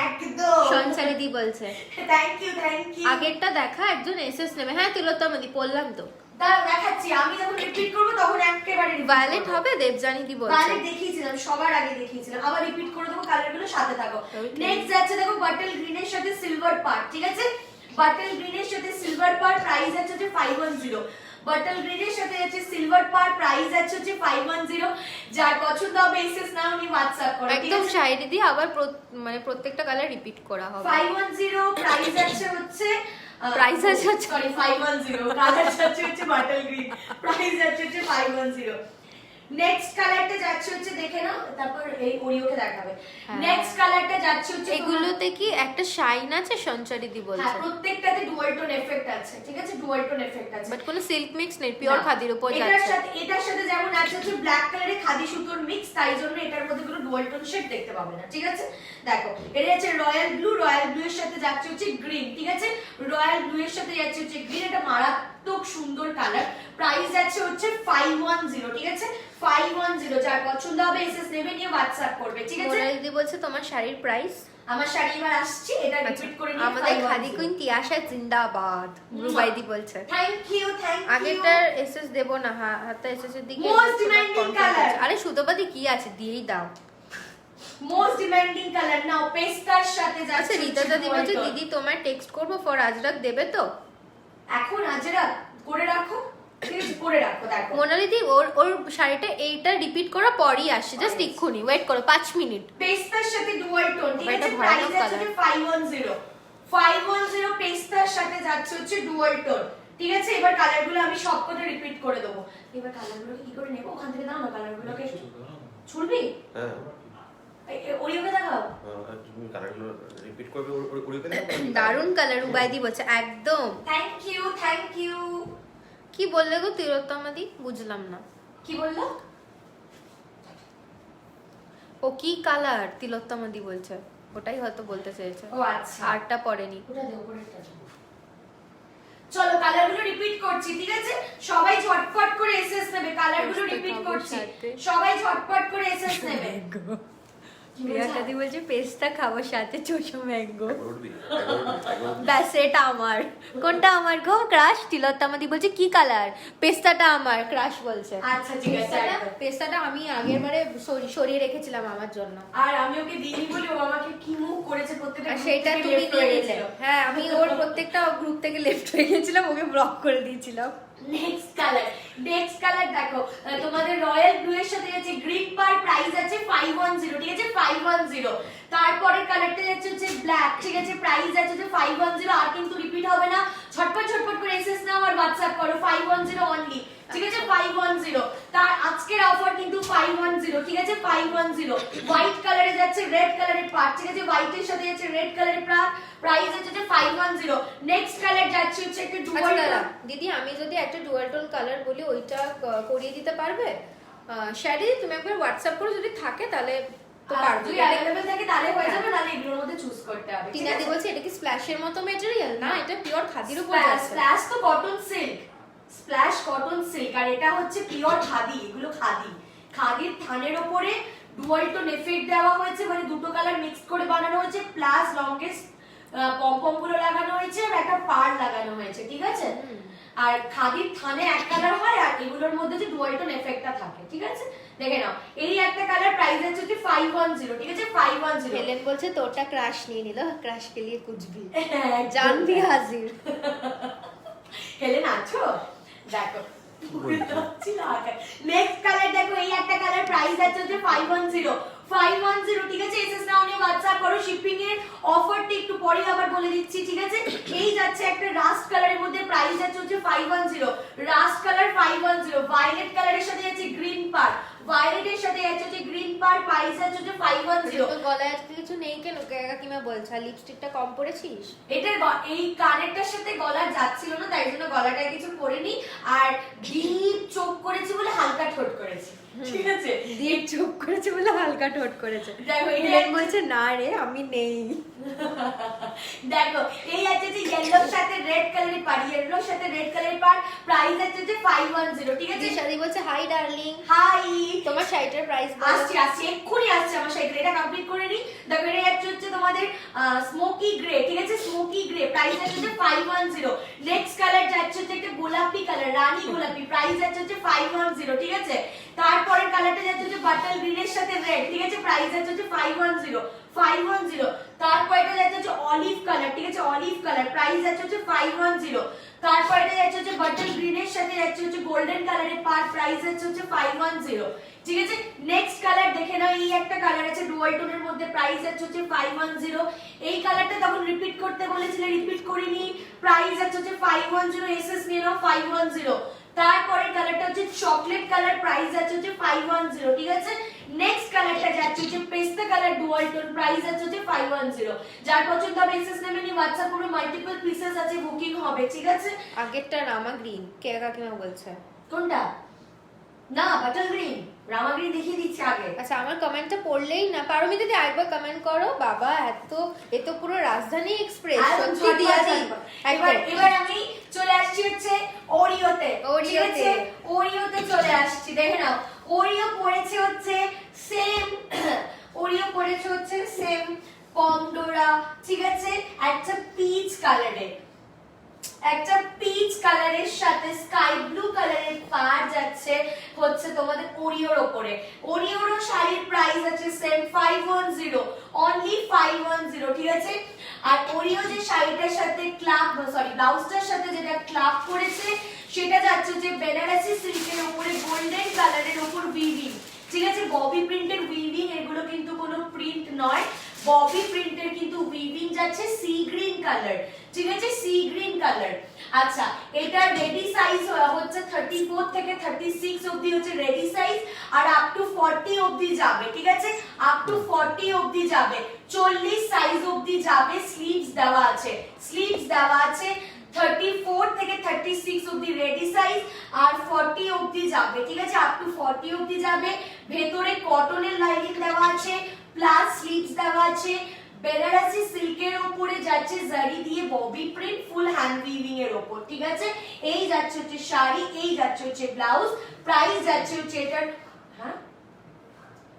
একদম সঞ্চারি দি বলছে থ্যাংক ইউ। আগেরটা দেখা, একজন এসএস নেবে। হ্যাঁ তিলোত্তমা দি পড়লাম তো। দাঁড়াও দেখাচ্ছি, আমি যখন রিপিট করব তখন একেবারে ভায়োলেট হবে, দেবজানি দি বলছে। ভায়োলেট দেখিয়েছিলাম, সবার আগে দেখিয়েছিলাম, আবার রিপিট করে দেবো, কালারগুলো সাথে থাকো। নেক্সট যাচ্ছে দেখো বাটল গ্রিনের সাথে সিলভার পার্ট, ঠিক আছে? বাটল গ্রিনের সাথে সিলভার পার্ট, প্রাইস আছে হচ্ছে 510। বাটল গ্রিনের সাথে আছে সিলভার পার্ট, প্রাইস আছে হচ্ছে 510। যার পছন্দ হবে এসএস নাও নিয়ে হোয়াটসঅ্যাপ করো, ঠিক একদম আছে? শাড়ি দি আবার মানে প্রত্যেকটা কালার রিপিট করা হবে। 510 প্রাইস আছে হচ্ছে প্রাইস আছে হচ্ছে সরি 510, কালার যাচ্ছে হচ্ছে বাটল গ্রিন, প্রাইস আছে হচ্ছে 510। নেক্সট কালারটা যাচ্ছে হচ্ছে দেখে নাও, তারপর এই ওরিওকে দেখাবে। নেক্সট কালারটা যাচ্ছে হচ্ছে এগুলোতে কি একটা শাইন আছে? সঞ্চারি দি হ্যাঁ বলছে প্রত্যেকটাতে ডুয়াল টোন এফেক্ট আছে, ঠিক আছে? ডুয়াল টোন এফেক্ট আছে, বাট কোনো সিল্ক মিক্স নেই, পিওর খাদির উপর এটার যাচ্ছে। সাথে এটার সাথে যেমন আছে হচ্ছে ব্ল্যাক কালারে খাদি সুতোর মিক্স, তাই জন্য এটার মধ্যে কোনো ডুয়াল টোন শেড দেখতে পাবে না, ঠিক আছে? দেখো এটা হচ্ছে রয়্যাল ব্লু, রয়্যাল ব্লু এর সাথে যাচ্ছে হচ্ছে গ্রিন, ঠিক আছে? রয়্যাল ব্লু এর সাথে যাচ্ছে হচ্ছে গ্রিন, এটা মারাত্মক সুন্দর কালার, প্রাইস যাচ্ছে হচ্ছে 510, ঠিক আছে? 510। যার পছন্দ হবে এসএস নেবে নিয়ে হোয়াটসঅ্যাপ করবে, ঠিক আছে? মোনালি দি বলছে তোমার শাড়ির প্রাইস। আমার শাড়ি এবার আসছে, এটা রিপিট করে নিয়ে আমাদের খাদি কুইন তিয়াশা জিন্দাবাদ, রুবাই দি বলছে। Thank you. আগেরটার এসএস দেব না, হাতে এসএস এর দিকে Most demanding color. আরে সুতোপাতি কি আছে দিয়েই দাও। মোস্ট ডিমান্ডিং কালার নাও, পেস্তার সাথে আচ্ছা যাচ্ছে রীতা হচ্ছে দি বলছে dual tone। দিদি তোমার টেক্সট করবো ফর আজরাক, দেবে তো? এখন আজরা করে রাখো, ঠিক আছে? করে রাখো। দেখো মোনালি দি ওর শাড়িটা এইটা রিপিট করার পরই আসছে, জাস্ট এক্ষুনি ওয়েট করো 5 মিনিট। পেস্তার সাথে ডুয়াল টোন, ঠিক এটা আছে? ভয়ানক প্রাইস আছে 510। 510 পেস্তার সাথে যাচ্ছে হচ্ছে ডুয়াল টোন, ঠিক আছে? এবার কালারগুলো আমি সবকটা রিপিট করে দেবো। এবার কালারগুলো কি করে নেব? ওখান থেকে দাও না কালারগুলোকে। ছুড়বি? হ্যাঁ ওরিওকে দেখাও। তুমি কালারগুলো রিপিট করবে, ওরিওকে দেখো। দারুন কালার, উবাইদি বলছে একদম। Thank you, thank you. কি বললে গো তিলোত্তমা দি? বুঝলাম না কি বললো? ও কি কালার তিলোত্তমা দি বলছে, ওটাই হয়তো বলতে চেয়েছে। ও আচ্ছা, আরটা পড়েনি। ওটা দে, উপরেরটা দাও। চলো কালারগুলো রিপিট করছি, ঠিক আছে? সবাই ঝটপট করে এসএস নেবে, কালারগুলো রিপিট করছি, সবাই ঝটপট করে এসএস নেবে। প্রিয়াঙ্কা দি বলছে পেস্তা খাবো সাথে চোষো ম্যাঙ্গো। একবার উঠবি, একবার ব্যাস এটা আমার। কোনটা আমার গো? ক্রাশ। তিলোত্তমা দি বলছে কি কালার? পেস্তাটা আমার, ক্রাশ বলছে। আচ্ছা ঠিক আছে, একদম। পেস্তাটা আমি আগের বারে সরিয়ে রেখেছিলাম আমার জন্য, আর আমি ওকে দিইনি বলে ও আমাকে কি মুখ করেছে, প্রত্যেকটা আর group সেইটা থেকে তুমি left হয়ে দিয়ে দিলে। গেছিল। হ্যাঁ আমি ওর প্রত্যেকটা গ্রুপ থেকে লেফট হয়ে গেছিলাম, ওকে ব্লক করে দিয়েছিলাম। নেক্সট কালার দেখো, তোমাদের রয়্যাল ব্লু এর সাথে যাচ্ছে গ্রিন পার, প্রাইস আছে 510, ঠিক আছে? 510। তারপরের কালারটা যাচ্ছে হচ্ছে ব্ল্যাক, ঠিক আছে? প্রাইস আছে হচ্ছে 510। আর কিন্তু রিপিট হবে না, ঝটপট করে এসএস নাও আর হোয়াটসঅ্যাপ করো, 510 অনলি, ঠিক আছে? 510। তার আজকের অফার কিন্তু 510, ঠিক আছে? 510। হোয়াইট কালারে যাচ্ছে রেড কালারের পার্ট, ঠিক আছে? হোয়াইটের সাথে যাচ্ছে রেড কালারের পার্ট, প্রাইস হচ্ছে 510। নেক্সট কালার যাচ্ছে হচ্ছে একটা ডুয়াল আচ্ছা দিদি আমি যদি একটা ডুয়াল টোন কালার বলি ওইটা করিয়ে দিতে পারবে? শাড়ি তুমি একবার হোয়াটসঅ্যাপ করো, যদি থাকে তাহলে তো পারবো। যদি অ্যাভেলেবল থাকে তাহলে হয়ে যাবে, নাহলে এগুলোর মধ্যে চুজ করতে হবে। টিনাদি বলছে এটা কি স্প্ল্যাশের মতো ম্যাটেরিয়াল? না, এটা পিওর খাদির উপর যাচ্ছে। স্প্ল্যাশ তো cotton silk, splash cotton silk, আর এটা হচ্ছে পিওর খাদি। এগুলো খাদি, খাদির থানের উপরে ডুয়াল টোন এফেক্ট দেওয়া হয়েছে, মানে দুটো কালার মিক্স করে বানানো হয়েছে, প্লাস লংগেস্ট পম গুলো লাগানো হয়েছে আর একটা পাড় লাগানো হয়েছে, ঠিক আছে? আর খাদির থানে এক কালার হয়, আর এগুলোর মধ্যে যে ডুয়াল টোন এফেক্টটা থাকে, ঠিক আছে? দেখে নাও, এই একটা কালার প্রাইস আছে 510, ঠিক আছে? 510। হেলেন বলছে তোরটা ক্রাশ নিয়ে নিল, ক্রাশ কে লিয়ে কুছ ভি জান ভি হাজির। হেলেন আছো? দেখো নেক্সট কালার দেখো, এই একটা কালার প্রাইস আছে 510, 510, ঠিক আছে? এসএস নাও নিয়ে WhatsApp করো। শিপিং এর অফারটা একটু পরে আবার বলে দিচ্ছি, ঠিক আছে? এই যাচ্ছে একটা রাস্ট কালারের মধ্যে, প্রাইস আছে 510, রাস্ট কালার 510, ভায়োলেট কালারের সাথে আছে গ্রিন পার, ভায়োলেটের সাথে আছে গ্রিন পার, প্রাইস আছে 510। তো গলায় আজকে কিছু নেই কেন? কাকিমা বলছে লিপস্টিকটা কম পরেছিস? এটার এই কানেরটার সাথে গলা যাচ্ছিল না, তাই জন্য গলাটায় কিছু পরিনি, আর ডিপ চোখ করেছি বলে হালকা ঠোঁট করেছি, ঠিক আছে? দীপ চুপ করেছে বলে হালকা ঠোঁট করেছে। দেখো হেলেন বলছে না রে আমি নেই। দেখো এই আছে যে ইয়েলোর সাথে রেড কালারের পাড়, ইয়েলোর সাথে রেড কালারের পাড়, প্রাইস আছে 510, ঠিক আছে? দিশাদি বলছে হাই ডার্লিং। হাই, তোমার শাড়িটার প্রাইস আসছে আসছে এক্ষুনি আসছে আমার সাইড, এটা কমপ্লিট করে নি। দেখো এটা হচ্ছে তোমাদের স্মোকি গ্রে, ঠিক আছে? স্মোকি গ্রে, প্রাইস আছে 510। নেক্সট কালার যাচ্ছে হচ্ছে একটা গোলাপি কালার, রানী গোলাপি, প্রাইস আছে 510, ঠিক আছে? তারপরের কালারটা যাচ্ছে হচ্ছে বাটল গ্রিনের সাথে রেড, ঠিক আছে? প্রাইস আছে 510, 510। তারপর এটা যাচ্ছে হচ্ছে অলিভ কালার, ঠিক আছে? অলিভ কালার, প্রাইস আছে 510। তারপর এটা যাচ্ছে হচ্ছে বাটল গ্রিনের সাথে যাচ্ছে হচ্ছে গোল্ডেন কালারের পার, প্রাইস আছে 510, ঠিক আছে? নেক্সট কালার দেখে নাও, এই একটা কালার আছে ডুয়াল টোনের মধ্যে, প্রাইস আছে 510। এই কালারটা তখন রিপিট করতে বলেছিলে, রিপিট করিনি, প্রাইস আছে 510, এসএস নিয়ে নাও 510। তারপরের কালারটা হচ্ছে চকলেট কালার, প্রাইস আছে 510, ঠিক আছে? নেক্সট কালারটা যাচ্ছে হচ্ছে পেস্তা কালার ডুয়াল টোন, প্রাইস আছে 510। যার পছন্দ হবে এসএস নেমে নি, WhatsApp করে, মাল্টিপল পিসেস আছে, বুকিং হবে, ঠিক আছে? আগেরটা রামা গ্রিন, কে কাকিমা বলছে? কোনটা? না বাটল গ্রিন, রামা গ্রিন দেখিয়ে দিচ্ছি আগে। আচ্ছা আমার কমেন্টটা পড়লেই না, পারমি দিদি আরেকবার কমেন্ট করো। বাবা এত পুরো রাজধানী এক্সপ্রেস সত্যি দিয়াদি। এবার আমি চলে আসছি হচ্ছে ওরিওতে, ঠিক আছে? ওরিওতে চলে আসছি, দেখে নাও ওরিও পড়েছে হচ্ছে সেম, ওরিও পড়েছে হচ্ছে সেম পমডোরা, ঠিক আছে? একটা পিচ কালারে, একটা পিচ কালারের সাথে স্কাই ব্লু কালারের পাড় যাচ্ছে হচ্ছে তোমাদের ওরিওর উপরে। ওরিওর শাড়ির প্রাইস আছে সেম 510, অনলি 510, ঠিক আছে? আর ওরিও যে শাড়িটার সাথে ক্লাব, সরি ব্লাউজটার সাথে যেটা ক্লাব করেছে সেটা যাচ্ছে যে বেনারসি সিল্কের উপরে গোল্ডেন কালারের উপর উইভিং, ঠিক আছে? ববি প্রিন্টের উইভিং, এগুলো কিন্তু কোনো প্রিন্ট নয়, ববি প্রিন্টের কিন্তু উইভিং যাচ্ছে সি গ্রিন কালার, ঠিক আছে? Sea green colour. আচ্ছা এটা রেডি সাইজ হচ্ছে 34 থেকে 36 অবধি হচ্ছে রেডি সাইজ, আর আপ টু 40 অবধি যাবে, ঠিক আছে? আপ টু 40 অবধি যাবে, 40 সাইজ অবধি যাবে। স্লিভস দেওয়া আছে, স্লিভস দেওয়া আছে 34 থেকে 36 অবধি রেডি সাইজ, আর 40 অবধি যাবে, ঠিক আছে? আপ টু 40 অবধি যাবে। ভেতরে কটনের লাইনিং দেওয়া আছে, প্লাস স্লিভস দেওয়া আছে। বেনারসি সিল্কের উপরে যাচ্ছে জারি দিয়ে Bobby print, full hand weaving এর উপর, ঠিক আছে? এই যাচ্ছে হচ্ছে শাড়ি, এই যাচ্ছে হচ্ছে ব্লাউজ, প্রাইস যাচ্ছে হচ্ছে এটার, হ্যাঁ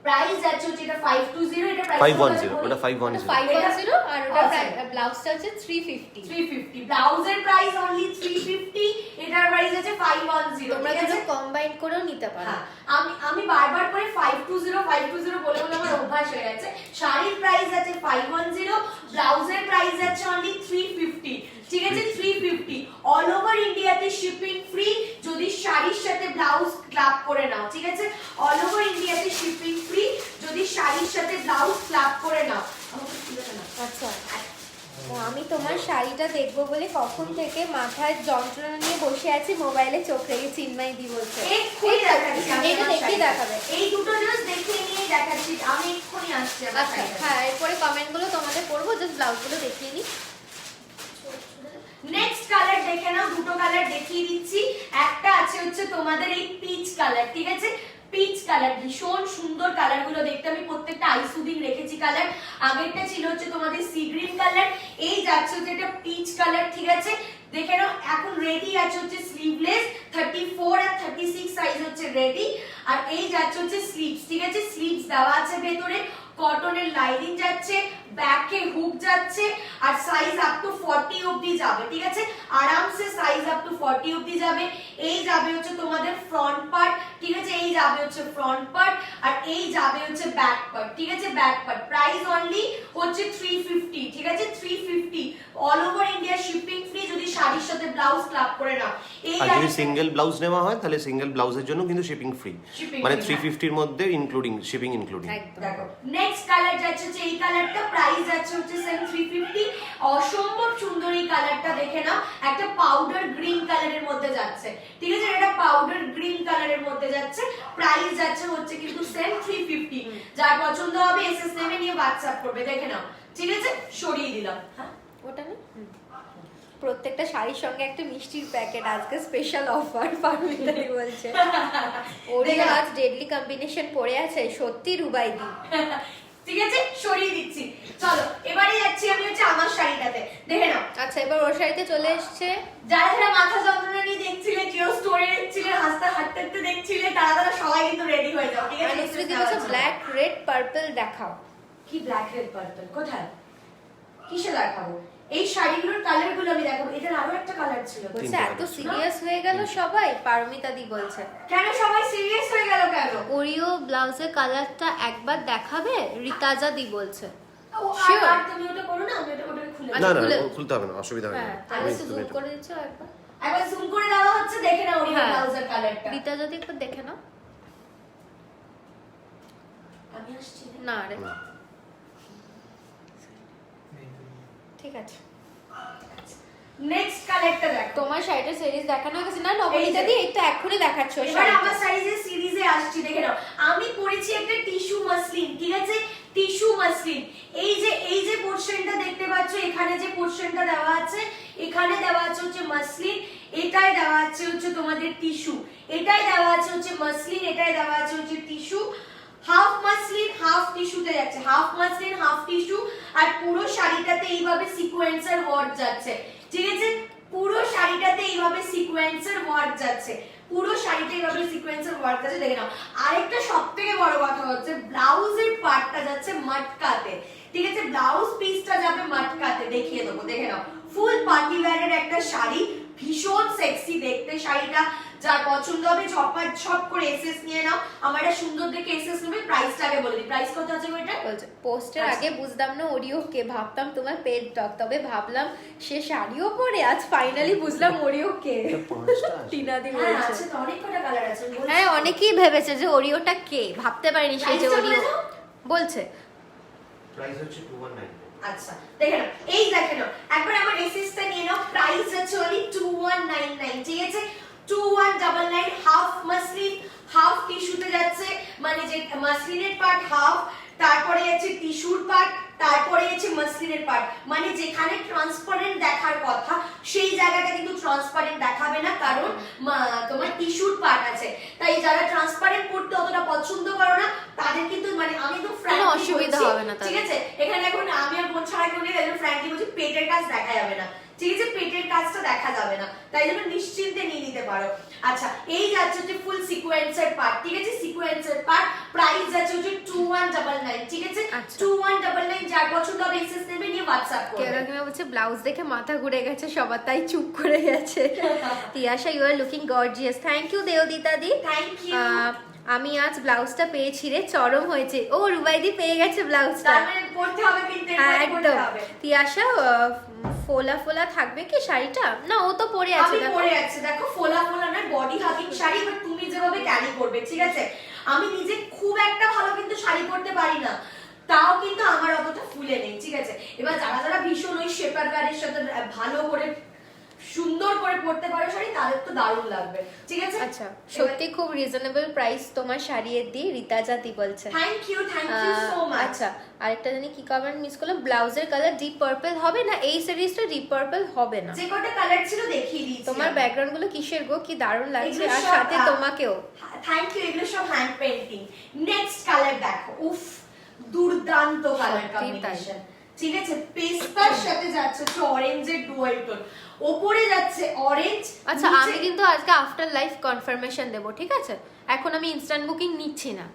প্রাইস যাচ্ছে হচ্ছে এটা 520, এটা প্রাইস 510, ওটা 510। 510 আর ওটা ব্লাউজটা হচ্ছে 350। 350, ব্লাউজের প্রাইস অনলি 350, এটার প্রাইস আছে 510, তোমরা ঠিক আছে? দুটো কম্বাইন করেও নিতে পারো। হ্যাঁ, আমি বারবার করে 520 বলে বলে আমার অভ্যাস হয়ে গেছে। শাড়ির প্রাইস আছে 510, ব্লাউজের প্রাইস আছে অনলি 350, ঠিক আছে? 350, অল ওভার ইন্ডিয়াতে শিপিং ফ্রি যদি শাড়ির সাথে ব্লাউজ ক্লাব করে নাও, ঠিক আছে? অল ওভার ইন্ডিয়াতে শিপিং ফ্রি যদি শাড়ির সাথে ব্লাউজ ক্লাব করে নাও। আচ্ছা আমি তোমার শাড়িটা দেখবো বলে কখন থেকে মাথায় যন্ত্রণা নিয়ে বসে আছি, মোবাইলে চোখ রেখে চিন্ময় দি বলছে এক্ষুনি দেখাচ্ছি, এটা দেখিয়ে দেখাবে। এই দুটো জাস্ট দেখিয়ে নিয়ে দেখাচ্ছি, আমি এক্ষুনি আসছি। আচ্ছা হ্যাঁ, এরপরে কমেন্টগুলো তোমাদের পড়বো, জাস্ট ব্লাউজগুলো দেখিয়ে নিই। নেক্সট কালার দেখে নাও, দুটো কালার দেখিয়ে দিচ্ছি। একটা আছে হচ্ছে তোমাদের এই পিচ কালার, ঠিক আছে? Peach colour. কালার, ভীষণ সুন্দর কালার গুলো দেখতে, আমি প্রত্যেকটা আইসুদিন রেখেছি কালার। আগেরটা ছিল হচ্ছে তোমাদের সি গ্রিন কালার, এই যাচ্ছে হচ্ছে এটা পিচ কালার, ঠিক আছে দেখে নাও। এখন রেডি আছে হচ্ছে স্লিভলেস 34 আর 36 সাইজ হচ্ছে রেডি, আর এই যাচ্ছে হচ্ছে স্লিভস, ঠিক আছে স্লিভস দেওয়া আছে ভেতরে, কটনের লাইনিং যাচ্ছে, ব্যাকে হুক যাচ্ছে, আর সাইজ আপ টু 40 অবধি যাবে, ঠিক আছে আরামসে সাইজ আপ টু 40 অবধি যাবে। এই যাবে হচ্ছে তোমাদের ফ্রন্ট পার্ট, ঠিক আছে এই যাবে হচ্ছে ফ্রন্ট পার্ট, আর এই যাবে হচ্ছে ব্যাক পার্ট, ঠিক আছে ব্যাক পার্ট। প্রাইস অনলি হচ্ছে 350, ঠিক আছে 350, all over India shipping free যদি শাড়ির সাথে ব্লাউজ ক্লাব করে নাও। এই আর যদি সিঙ্গেল ব্লাউজ নেওয়া হয় তাহলে সিঙ্গেল ব্লাউজের জন্য কিন্তু শিপিং ফ্রি, Shipping মানে free, 350 এর মধ্যে ইনক্লুডিং শিপিং ইনক্লুডিং। একদম। দেখো নেক্সট কালার যাচ্ছে হচ্ছে এই কালারটা, প্রাইস যাচ্ছে হচ্ছে সেম 350, অসম্ভব সুন্দর এই কালারটা দেখে নাও, একটা পাউডার গ্রিন কালারের মধ্যে যাচ্ছে, ঠিক আছে এটা পাউডার গ্রিন কালারের মধ্যে যাচ্ছে, প্রাইস যাচ্ছে হচ্ছে কিন্তু সেম 350। যার পছন্দ হবে এসএস নেমে নিয়ে WhatsApp করবে, দেখে নাও ঠিক আছে, সরিয়ে দিলাম। হ্যাঁ ওটা না প্রত্যেকটা শাড়ির সঙ্গে একটা মিষ্টির প্যাকেট, আজকে স্পেশাল অফার পারমিতাদি বলছে। ওরিও আজ ডেডলি কম্বিনেশন পড়ে আছে, সত্যি রুবাইদি। ঠিক আছে সরিয়ে দিচ্ছি। চলো এবারে যাচ্ছি আমি হচ্ছে আমার শাড়িটাতে, দেখে নাও। আচ্ছা এবার ওর শাড়িতে চলে এসছে। যারা যারা মাথা যন্ত্রণা নিয়ে দেখছিলে, জিও স্টোরে দেখছিলে, হাসতে হাঁটতে হাঁটতে দেখছিলে, তারা তারা সবাই কিন্তু রেডি হয়ে যাও, ঠিক আছে অনুশ্রুতি বলছে ব্ল্যাক রেড পার্পল দেখাও। কি ব্ল্যাক রেড পার্পল কোথায়, কিসে দেখাবো? এই শাড়িগুলোর কালার গুলো আমি দেখাবো। এটার আরো একটা কালার ছিল। বলছে এত সিরিয়াস হয়ে গেল সবাই, পারমিতাদি বলছে। কেন সবাই সিরিয়াস হয়ে গেল কেন? ওরিও ব্লাউজের কালারটা একবার দেখাবে, রিতাজা দি বলছে। Sure. আর তুমি ওটা করো না, আমি ওটা খুলে না না খুলে খুলতে হবে না, অসুবিধা হবে হ্যাঁ না। তাহলে জুম করে দিচ্ছ একবার। একবার জুম করে দেওয়া হচ্ছে, দেখে নাও ওই হ্যাঁ। ব্লাউজের কালারটা। রিতাজা দি একবার দেখে নাও। আমি আসছি না রে ঠিক আছে। নেক্সট কালারটা দেখো। তোমার শাড়িটার সিরিজ দেখানো হয়ে গেছে না নবনীতা দি, এটা এক্ষুনি দেখাচ্ছ এবার শাড়িটা। আমার সাইজের সিরিজে আসছি, দেখে নাও। আমি পরেছি একটা টিস্যু মাসলিন, ঠিক আছে টিস্যু মাসলিন। এই যে পোরশনটা দেখতে পাচ্ছ, এখানে যে পোরশনটা দেওয়া আছে, এখানে দেওয়া আছে হচ্ছে মাসলিন, এটাই দেওয়া আছে হচ্ছে তোমাদের টিস্যু, এটাই দেওয়া আছে হচ্ছে মাসলিন, এটাই দেওয়া আছে হচ্ছে টিস্যু। হাফ মাসলিন হাফ টিস্যুতে যাচ্ছে, হাফ মাসলিন হাফ টিস্যু, আর পুরো শাড়িটাতে এইভাবে সিকোয়েন্সার ওয়ার্ক যাচ্ছে, ঠিক আছে পুরো শাড়িটাতে এইভাবে সিকোয়েন্সার ওয়ার্ক যাচ্ছে, পুরো শাড়িতে এইভাবে সিকোয়েন্সার ওয়ার্ক আছে, দেখে নাও। আরেকটা সবথেকে বড় কথা হচ্ছে ব্লাউজের পার্টটা যাচ্ছে মটকাতে, ঠিক আছে ব্লাউজ পিসটা যাবে মটকাতে, দেখিয়ে দেবো দেখে নাও। ফুল পার্টি ওয়্যারের একটা শাড়ি, ভীষণ সেক্সি দেখতে শাড়িটা। যার পছন্দ হবে ছপ করে এসএস নিয়ে নাও, আমার একটা সুন্দর দেখে এসএস নেবে। প্রাইসটা আগে বলে দিই, প্রাইস কত আছে ওইটা? বলছে পোস্টের আচ্ছা। আগে বুঝতাম না ওরিও কে, ভাবতাম তোমার পেট ডগ, তবে ভাবলাম সে শাড়িও পরে, আজ ফাইনালি বুঝলাম ওরিও কে। টিনাদি হ্যাঁ বলছে আছে তো, অনেক কটা কালার আছে বলছি। হ্যাঁ অনেকেই ভেবেছে যে ওরিওটা কে, ভাবতে পারিনি সে যে প্রাইসটা ওরিও বলে দাও। বলছে। প্রাইস হচ্ছে 219। আচ্ছা দেখে নাও, এই দেখে নাও একবার আমার এসএসটা নিয়ে নাও। প্রাইস আছে only 2199, ঠিক আছে 2199। হাফ মাসলিন হাফ টিস্যুতে যাচ্ছে, মানে যে মাসলিনের পার্ট হাফ, তারপরে যাচ্ছে টিস্যুর পার্ট, তারপরে যাচ্ছে মাসলিনের পার্ট, মানে যেখানে ট্রান্সপারেন্ট দেখার কথা সেই জায়গাটা কিন্তু ট্রান্সপারেন্ট দেখাবে না, কারণ তোমার টিস্যুর পার্ট আছে। তাই যারা ট্রান্সপারেন্ট পড়তে অতটা পছন্দ করো না তাদের কিন্তু, মানে আমি তো ফ্র্যাঙ্কলি অসুবিধা বলছি, হবে না তাদের। ঠিক আছে এখানে এখন আমি আর বোন ছাড়া কেউ নেই, তাই জন্য ফ্র্যাঙ্কলি বলছি পেটের কাজ দেখা যাবে না, ঠিক আছে পেটের কাজটা দেখা যাবে না, তাই জন্য নিশ্চিন্তে নিয়ে নিতে পারো। আচ্ছা এই যাচ্ছে হচ্ছে ফুল সিকোয়েন্সের পার্ট, ঠিক আছে সিকোয়েন্সের পার্ট, প্রাইস যাচ্ছে হচ্ছে 2199, ঠিক আছে আচ্ছা। 2199। যার পছন্দ হবে এসএস নেবে নিয়ে WhatsApp কেউ করবে। না কেউ বলছে ব্লাউজ দেখে মাথা ঘুরে গেছে সবার, তাই চুপ করে গেছে। Tiyasha you are looking gorgeous, thank you Deodita di. Thank you. আমি আজ ব্লাউজটা পেয়েছি রে, চরম হয়েছে। ও রুবাইদি পেয়ে গেছে ব্লাউজটা। তার মানে পড়তে হবে কিন্তু, হ্যাঁ এরপরে পড়তে একদম। হবে। তিয়াশা ফোলা ফোলা থাকবে কি শাড়িটা? না ও তো পরে আছে আমি দেখো। পরে আছে দেখো, ফোলা ফোলা না বডি হাগিং শাড়ি, বাট তুমি যেভাবে ক্যারি করবে, ঠিক আছে আমি নিজে খুব একটা ভালো কিন্তু শাড়ি পরতে পারি না, তাও কিন্তু আমার অতটা ফুলে নেই, ঠিক আছে। এবার যারা যারা ভীষণ ওই শেপার গাড়ির সাথে ভালো করে সুন্দর করে পরতে পারো শাড়ি তাদের তো দারুণ লাগবে, ঠিক আছে? আচ্ছা, সত্যি খুব রিজনেবল প্রাইস তোমার শাড়ির দি, রিতাজা দি বলছে। Thank you so much. আচ্ছা, আরেকটা জানি কি কমেন্ট মিস করলাম, ব্লাউজের কালার ডিপ পার্পল হবে না, এই সিরিজটা ডিপ পার্পল হবে না। যে কটা কালার ছিল দেখিয়ে দিয়েছি। তোমার ব্যাকগ্রাউন্ড গুলো কিসের গো, কি দারুণ লাগছে, এগুলো আর সব, সাথে তোমাকেও থ্যাংক ইউ, এগুলো সব হ্যান্ড পেইন্টিং। নেক্সট কালার দেখো, উফ দুর্দান্ত কালার সত্যি তাই। কম্বিনেশন, ঠিক আছে? পেস্তার সাথে যাচ্ছে হচ্ছে অরেঞ্জের ডুয়াল টোন, ওপরে যাচ্ছে অরেঞ্জ। আচ্ছা, আমি কিন্তু আজকে আফটার লাইফ কনফার্মেশন দেব, ঠিক আছে? এখন আমি ইনস্ট্যান্ট বুকিং নিচ্ছি না।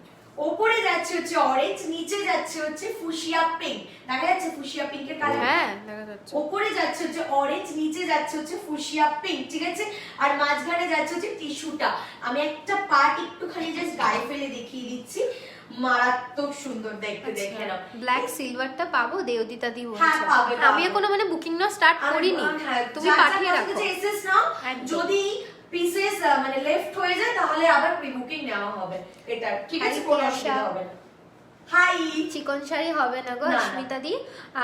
ওপরে যাচ্ছে হচ্ছে অরেঞ্জ, নিচে যাচ্ছে হচ্ছে ফুশিয়া পিঙ্ক, দেখা যাচ্ছে ফুশিয়া পিঙ্কের কালার? হ্যাঁ দেখা যাচ্ছে। ওপরে যাচ্ছে হচ্ছে অরেঞ্জ, নিচে যাচ্ছে হচ্ছে ফুশিয়া পিঙ্ক, ঠিক আছে? আর মাঝখানে যাচ্ছে হচ্ছে টিস্যুটা। আমি একটা পার্ট একটুখানি জাস্ট গায়ে ফেলে দেখিয়ে দিচ্ছি, মারাত্মক সুন্দর দেখতে, দেখে নাও। ব্ল্যাক সিলভারটা পাবো দেওদিতা দি বলছে। হ্যাঁ, পাবে, আমি এখনো মানে বুকিং না স্টার্ট করিনি, তুমি পাঠিয়ে রাখো। এসএস নাও, একদম। যদি পিসেস মানে লেফট হয়ে যায় তাহলে আবার প্রি বুকিং নেওয়া হবে, এটা ঠিক আছে? Hi, কোনো প্রিয়াঙ্কা। অসুবিধা হবে না। হাই, চিকন শাড়ি হবে না গো না, না। অস্মিতা দি,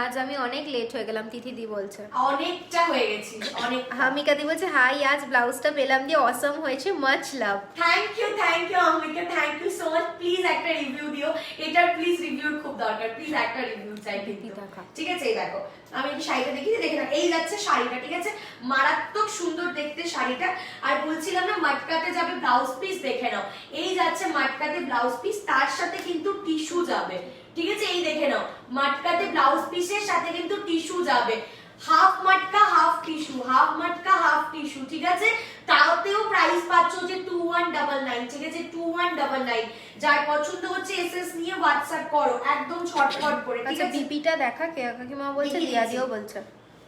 আজ আমি অনেক লেট হয়ে গেলাম, তিথি দি বলছে। অনেকটা হয়ে গেছি, অনেক। হামিকা দি বলছে হাই, আজ ব্লাউজটা পেলাম দিয়ে অসম হয়েছে, much love. Thank you Amika, thank you so much. Please একটা রিভিউ দিও, এটার প্লিজ রিভিউর খুব দরকার, প্লিজ একটা রিভিউ চাই কিন্তু, দেখা। ঠিক আছে? এই দেখো, আমি একটু শাড়িটা দেখি, দেখে না, এই যাচ্ছে শাড়িটা, ঠিক আছে? মারাত্মক সুন্দর দেখতে শাড়িটা। আর বলছিলাম না মাটকাতে যাবে ব্লাউজ পিস, দেখে নাও, এই যাচ্ছে মাটকাতে ব্লাউজ পিস, তার সাথে কিন্তু টিস্যু যাবে, ঠিক আছে? এই দেখে নাও, মাটকাতে ব্লাউজ পিসের সাথে কিন্তু টিস্যু যাবে, হাফ মাটকা হাফ টিস্যু, হাফ মাটকা হাফ টিস্যু, ঠিক আছে? তাতেও প্রাইস পাচ্ছ যে 2199, ঠিক আছে? 2199। যার পছন্দ হচ্ছে এসএস নিয়ে হোয়াটসঅ্যাপ করো, একদম ছটফট করে, ঠিক আচ্ছা, আছে? বিপিটা দেখা, কে কাকিমা বলছে, দেখিয়ে দিয়া দিয়েছি। দিও বলছে।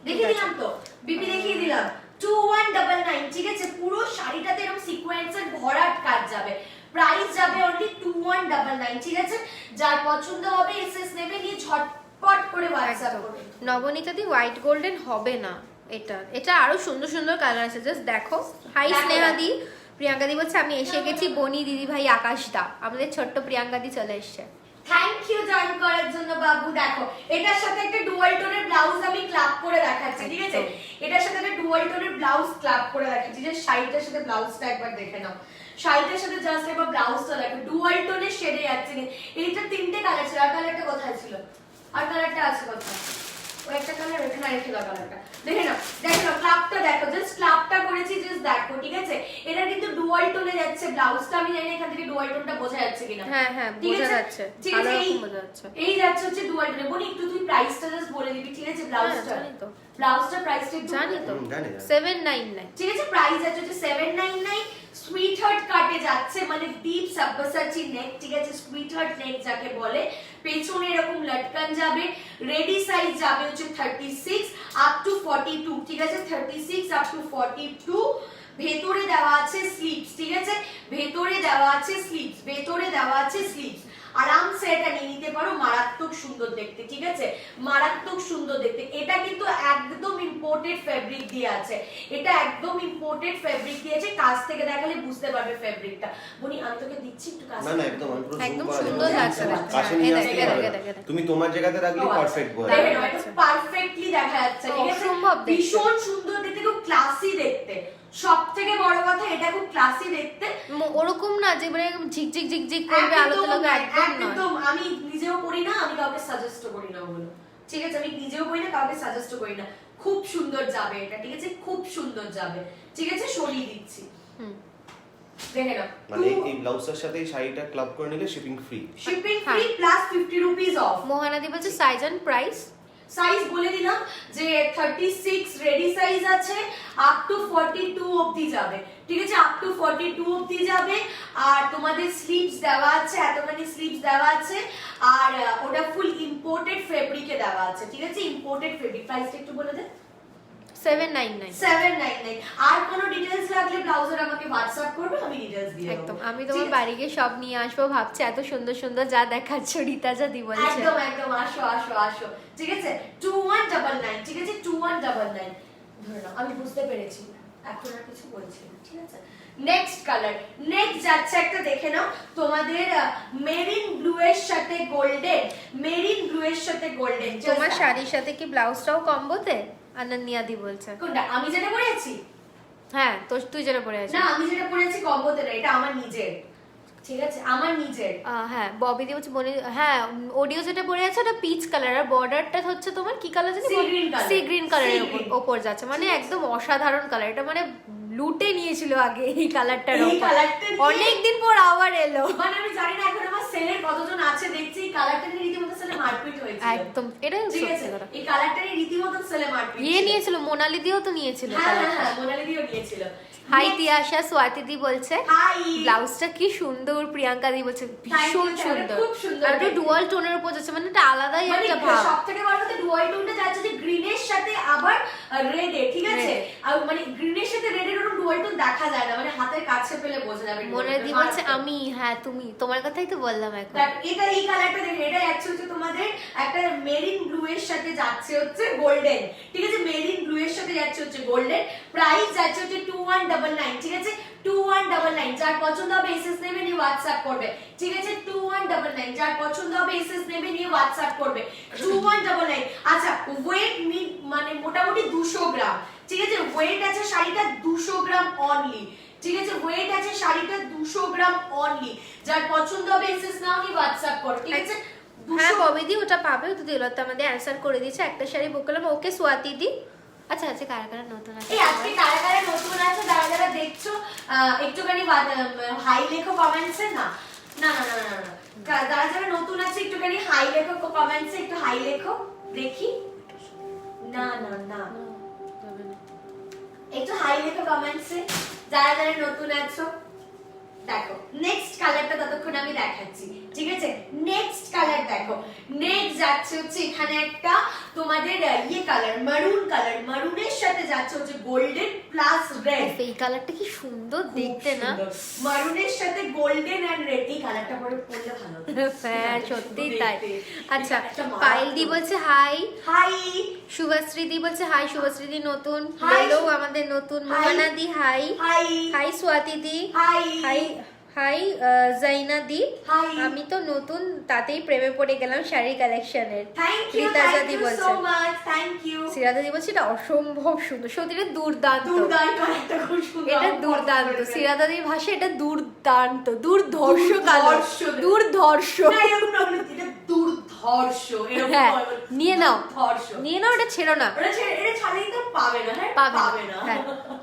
দেখিয়ে দিলাম তো, বিপি দেখিয়ে দিলাম, 2199, ঠিক আছে? পুরো শাড়িটাতে এরকম সিকোয়েন্সের ভরাট কাজ যাবে, প্রাইস যাবে অনলি 2199, ঠিক আছে? যার পছন্দ হবে এসএস নেবে, নিয়ে ঝটপট করে হোয়াটসঅ্যাপ করবে। নবনীতা দি হোয়াইট গোল্ডেন হবে না, এটা আরো সুন্দর সুন্দর কালার আছে, জাস্ট দেখো। হাই দেখো, স্নেহা দেখো। দি, প্রিয়াঙ্কা দি বলছে আমি এসে গেছি, বনি দিদি ভাই আকাশ দা, আমাদের ছোট্ট প্রিয়াঙ্কা দি চলে এসছে। থ্যাংক ইউ জয়েন করার জন্য বাবু। দেখো, এটার সাথে একটা ডুয়াল টোনের ব্লাউজ আমি ক্লাব করে দেখাচ্ছি, ঠিক আছে? এটার সাথে একটা ডুয়াল টোনের ব্লাউজ ক্লাব করে দেখাচ্ছি, যে শাড়িটার সাথে ব্লাউজটা একবার দেখে নাও, শাড়িটার সাথে জাস্ট একবার ব্লাউজটা দেখো, ডুয়াল টোনের শেডে যাচ্ছে। এইটা তিনটে কালার ছিল, আর কালারটা কোথায় ছিল? আর কালারটা আছে কোথায়? ওই একটা কালার ওখানে রেখে দাও, কালারটা দেখে নাও, দেখো না, ক্লাবটা দেখো, জাস্ট ক্লাবটা করেছি, জাস্ট দেখো, ঠিক আছে? এটা কিন্তু ডুয়াল টোনে যাচ্ছে ব্লাউজটা, আমি জানি না এখান থেকে ডুয়াল টোনটা বোঝা যাচ্ছে কিনা। হ্যাঁ হ্যাঁ, ঠিক বোঝা আছে? যাচ্ছে, ঠিক ভালো আছে, রকম বোঝা যাচ্ছে। এই যাচ্ছে হচ্ছে ডুয়াল টোনে। বলি একটু তুই প্রাইসটা জাস্ট বলে দিবি, ঠিক আছে? ব্লাউজটা, জানি তো। ব্লাউজটা প্রাইসটা একটু জানি তো, জানি। 799। ঠিক আছে? প্রাইস আছে হচ্ছে 799। সুইট হার্ট কাটে যাচ্ছে, মানে ডিপ সাব্বাসাচি নেক, ঠিক আছে? সুইট হার্ট নেক যাকে বলে, পেছনে এরকম লটকান যাবে, রেডি সাইজ যাবে হচ্ছে 36 আপ টু 42, ঠিক আছে? 36 আপ টু 42। ভেতরে দেওয়া আছে স্লিভস, ঠিক আছে? ভেতরে দেওয়া আছে স্লিভস, ভেতরে দেওয়া আছে স্লিভস। আরামসে এটা নিয়ে নিতে পারো, মারাত্মক সুন্দর দেখতে, ঠিক আছে? মারাত্মক সুন্দর দেখতে। এটা কিন্তু একদম ইম্পোর্টেড ফেব্রিক দিয়ে আছে, এটা একদম ইম্পোর্টেড ফেব্রিক দিয়ে আছে, কাছ থেকে দেখালে বুঝতে পারবে ফেব্রিকটা। বনি আমি তোকে দিচ্ছি একটু কাছ না না, একদম আমি পুরো একদম zoom করা সুন্দর যাবে। লাগছে দেখতে। কাছে নিয়ে এই আসতেই দেখে, হবে দেখে, না। দেখে, দেখে। তুমি তোমার জায়গাতে রাখলে পারফেক্ট বলে। দেখেন এটা পারফেক্টলি দেখা যাচ্ছে, ঠিক আছে? অসম্ভব দেখতে। ভীষণ সুন্দর দেখতে, খুব ক্লাসি দেখতে। সবথেকে বড় কথা, এটা খুব ক্লাসি দেখতে। ওরকম না যে মানে ঝিকঝিক ঝিকঝিক করবে, আলোতে লাগবে, একদম নয়। একদম আমি নিজেও করি না, আমি কাউকে সাজেস্ট করি না ওগুলো, ঠিক আছে? আমি নিজেও করি না, কাউকে সাজেস্ট করি না। খুব সুন্দর যাবে এটা, ঠিক আছে? খুব সুন্দর যাবে, ঠিক আছে? সরিয়ে দিচ্ছি, হুম। দেখে নাও। মানে এই ব্লাউজটার সাথে এই শাড়িটা ক্লাব করে নিলে shipping free. Shipping free plus 50 rupees off. মোহানাদি বলছে সাইজ এন্ড প্রাইস। সাইজ বলে দিলাম যে 36 রেডি সাইজ আছে, আপ টু 42 অবধি যাবে, ঠিক আছে? আপ টু 42 অবধি যাবে। আর তোমাদের স্লিভস দেওয়া আছে, এতখানি স্লিভস দেওয়া আছে, আর ওটা ফুল ইম্পোর্টেড ফেব্রিকে দেওয়া আছে, ঠিক আছে? Imported fabric. প্রাইসটা একটু বলে দে। 799। 799। আর কোনো ডিটেইলস লাগলে ব্লাউজার আমাকে হোয়াটসঅ্যাপ করবে, আমি ডিটেইলস দিয়ে দেব। একদম, আমি তোমার বাড়ি গিয়ে সব নিয়ে আসবো ভাবছি, এত সুন্দর সুন্দর যা দেখাচ্ছ রিতা যা দি বলছে। একদম একদম, আসো আসো আসো, ঠিক আছে? 2199, ঠিক আছে? 2199 ধরে নাও, আমি বুঝতে পেরেছি, এখন আর কিছু বলছি না, ঠিক আছে? নেক্সট কালার, নেক্সট যাচ্ছে একটা, দেখে নাও, তোমাদের মেরিন ব্লু এর সাথে গোল্ডেন, মেরিন ব্লু এর সাথে গোল্ডেন। তোমার শাড়ির সাথে কি ব্লাউজটাও কম্বোতে? অনন্যাদি বলছে। কোনটা আমি যেটা পরেছি? হ্যাঁ তো তুই যেটা পরে আছিস। না আমি যেটা পরেছি কম্বোতে না, এটা আমার নিজের, ঠিক আছে আমার নিজের। হ্যাঁ ববি দি বলছে হ্যাঁ অডিও যেটা পরে আছে ওটা পিচ কালার আর বর্ডারটা হচ্ছে তোমার কি কালার জানি, Sea green colour. Sea green কালারের Sea green. ওপর যাচ্ছে, মানে একদম অসাধারণ কালার। এটা মানে লুটে নিয়েছিল আগে এই কালারটার এই ওপর, কালারটা নিয়ে- অনেকদিন পর আবার এলো। মানে আমি জানি না এখন আমার সেলের কতজন আছে, দেখছি এই কালারটা নিয়ে রীতিমতো সেলে মারপিট হয়েছিল। একদম এটাই ঠিক আছে, সত্যি কথা। এই কালারটা নিয়ে রীতিমতো সেলে মারপিট ইয়ে ছিল। নিয়েছিল মোনালি দিও তো নিয়েছিল হ্যাঁ হ্যাঁ কালারটা। হ্যাঁ মোনালি দিও নিয়েছিল। হাই তিয়াশা, সোয়াতি দি বলছে হাই ব্লাউজটা কি সুন্দর, প্রিয়াঙ্কা দি বলছে ভীষণ you, সুন্দর, খুব সুন্দর আর একটু দেখতে। ডুয়াল টোনের উপর যাচ্ছে, মানে এটা আলাদাই মানে একটা ভাব। সবথেকে বড় কথা ডুয়াল টোনটা যাচ্ছে যে গ্রিনের সাথে আবার রেড এ, ঠিক আছে, আর মানে গ্রিনের সাথে রেড এর ওরকম ডুয়াল টোন দেখা যায় না, মানে হাতের কাছে পেলে বোঝা যাবে। মনে দি বলছে আমি, হ্যাঁ তুমি, তোমার কথাই তো বললাম এখন। দেখ এটা এই কালারটা দেখে, এটা অ্যাকচুয়ালি তোমাদের একটা মেরিন ব্লু এর সাথে যাচ্ছে হচ্ছে গোল্ডেন, ঠিক আছে, মেরিন ব্লু এর সাথে যাচ্ছে হচ্ছে গোল্ডেন, প্রাইস যাচ্ছে হচ্ছে 2199, ঠিক আছে 2199। যার পছন্দ হবে এসএস নেবে নিয়ে হোয়াটসঅ্যাপ করবে, ঠিক আছে 2199। যার পছন্দ হবে এসএস নেবে নিয়ে হোয়াটসঅ্যাপ করবে 2199। আচ্ছা ওয়েট মানে মোটামুটি 200 গ্রাম, ঠিক আছে, ওয়েট আছে শাড়িটা 200 গ্রাম অনলি, ঠিক আছে, ওয়েট আছে শাড়িটা 200 গ্রাম অনলি। যার পছন্দ হবে এসএস নাও নিয়ে হোয়াটসঅ্যাপ করো, ঠিক আছে। হ্যাঁ ববি দি ওটা পাবে, তো দিলতা আমাদের অ্যানসার করে দিয়েছে, একটা শাড়ি বুক করলাম। ওকে সোয়াতি দি, আচ্ছা আচ্ছা কারা কারা নতুন আছে? এই আজকে কারা কারা নতুন আছে যারা যারা দেখছো একটুখানি হাই লেখো কমেন্টসে, না না না না না না, যারা যারা নতুন আছে একটুখানি হাই লেখো কমেন্টসে, একটু হাই লেখো দেখি, না না না একটু হাই লেখো কমেন্টসে যারা যারা নতুন আছো। দেখো নেক্সট কালারটা ততক্ষণ আমি দেখাচ্ছি, ঠিক আছে, নেক্সট কালার দেখো। নেক্সট যাচ্ছে হচ্ছে এখানে একটা তোমাদের ইয়ে কালার, মারুন কালার, মারুনের সাথে যাচ্ছে হচ্ছে গোল্ডেন প্লাস রেড। এই কালারটা কি সুন্দর দেখতে না, মারুনের সাথে গোল্ডেন এন্ড রেড, এই কালারটা পরে পরলে ভালো। হ্যাঁ সত্যি তাই। আচ্ছা একটা মারাত্মক। পায়েল দি বলছে হাই, হাই শুভশ্রী দি বলছে হাই, শুভশ্রী দি নতুন, Hi, বেলো আমাদের নতুন, Hi. মোহনা দি হাই, হাই হাই সোয়াতি দি হাই হাই, হাই জাইনা দি, Hi. আমি তো নতুন তাতেই প্রেমে পড়ে গেলাম শাড়ি কালেকশনের। থ্যাংক ইউ রিতাজা দি সো বলছে, মাচ, থ্যাংক ইউ। সিরাদা দি বলছে এটা অসম্ভব সুন্দর, সত্যি এটা দুর্দান্ত, দুর্দান্ত একটা খুব সুন্দর, এটা দুর্দান্ত, সিরাদাদির ভাষায় এটা দুর্দান্ত, দুর্ধর্ষ কালার, দুর্ধর্ষ। দুর্ধর্ষ। না এরকম না, এটা দুর্ধর্ষ, এরকম হ্যাঁ নয়, নিয়ে নাও, দুর্ধর্ষ। নিয়ে নাও, এটা ছেড়ো না, এটা ছাড়লে কিন্তু পাবে না, হ্যাঁ পাবে না। হ্যাঁ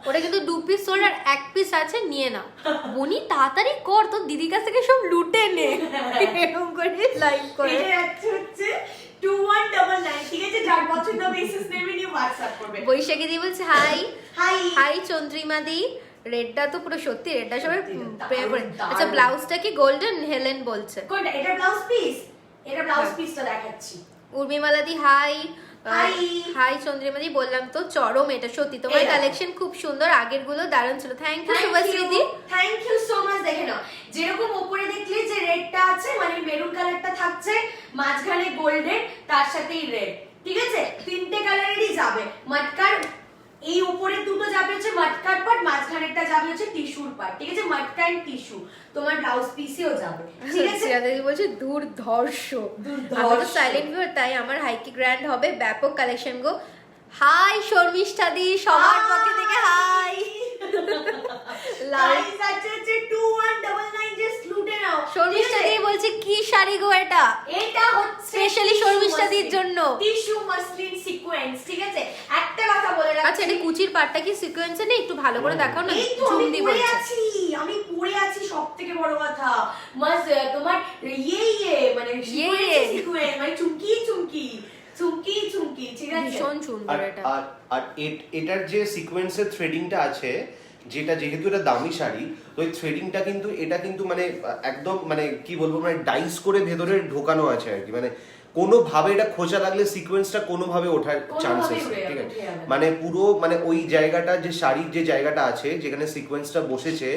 ওটা কিন্তু 2 পিস সোল্ড আর 1 পিস আছে, নিয়ে নাও। বনি তাড়াতাড়ি কর, তোর দিদির কাছ থেকে সব লুটে নে, এরকম করে লাইভ করে। এটা হচ্ছে 2199, ঠিক আছে, যার পছন্দ বেসিস নেবে নিয়ে হোয়াটসঅ্যাপ করবে। বৈশাখী দি বলছে হাই, হাই হাই চন্দ্রিমা দি, রেডটা তো পুরো সত্যি, রেডটা সবাই দারুণ, প্রেমে পড়ে। দারুণ। আচ্ছা ব্লাউজটা কি গোল্ডেন, হেলেন বলছে। কোনটা? এটা ব্লাউজ পিস, এটা ব্লাউজ হ্যাঁ। পিসটা দেখাচ্ছি। উর্মিমালা দি হাই, হাই। হাই চন্দ্রিমা দি, বললাম তো চরম এটা সত্যি, তোমার এই দেখো। কালেকশন খুব সুন্দর, আগের গুলো দারুণ ছিল। থ্যাংক ইউ শুভশ্রী দি। Thank you so much. দেখে নাও যেরকম উপরে দেখলে যে রেডটা আছে, মানে মেরুন কালারটা থাকছে, মাঝখানে গোল্ডেন, তার সাথেই রেড, ঠিক আছে, তিনটে কালারেরই যাবে। মাটকার এই উপরে দুটো যাবে হচ্ছে মাটকার পার্ট, মাঝখানেরটা যাবে হচ্ছে টিস্যুর পার্ট, ঠিক আছে, মাটকা এন্ড টিস্যু তোমার ব্লাউজ পিসেও যাবে, ঠিক আছে। সিরাদাদি বলছে দুর্ধর্ষ, দুর্ধর্ষ। আমি তো সাইলেন্ট ভিউয়ার, তাই আমার হাইকি গ্র্যান্ড হবে, ব্যাপক কালেকশন গো। হাই শর্মিষ্ঠা দি, সবার পক্ষে থেকে হাই। লাল প্রাইস আছে হচ্ছে 2199, জাস্ট লুটে নাও। শর্মিষ্ঠা দি বলছে কি শাড়ি গো এটা, এটা হচ্ছে স্পেশালি শর্মিষ্ঠা দির জন্য। টিস্যু মাসলিন সিকোয়েন্স, ঠিক আছে। একটা কথা বলে রাখছি, আচ্ছা এটা কুচির পাটটা কি সিকোয়েন্সে নেই, একটু ভালো করে দেখাও না। এই তো ঝুম আমি দি পরে বলছে আছি, আমি পরে আছি, সবথেকে বড় কথা মাস তোমার মানে সিকোয়েন্স, মানে চুমকি চুমকি চুমকি চুমকি, ঠিক আছে। ভীষণ সুন্দর আর এটা। আর আর এটার যে সিকোয়েন্সের থ্রেডিংটা আছে, যেটা যেহেতু এটা দামি শাড়ি, তো এই থ্রেডিংটা কিন্তু এটা কিন্তু মানে একদম মানে কি বলবো, মানে ডাইস করে ভেতরে ঢোকানো আছে আর কি, মানে কোনোভাবে এটা খোঁচা লাগলে সিকোয়েন্সটা কোনোভাবে ওঠার চান্সেস উঠে ঠিক যাবে, আছে, উঠে যাবে। মানে পুরো মানে ওই জায়গাটা যে শাড়ির যে জায়গাটা আছে যেখানে সিকোয়েন্সটা বসেছে,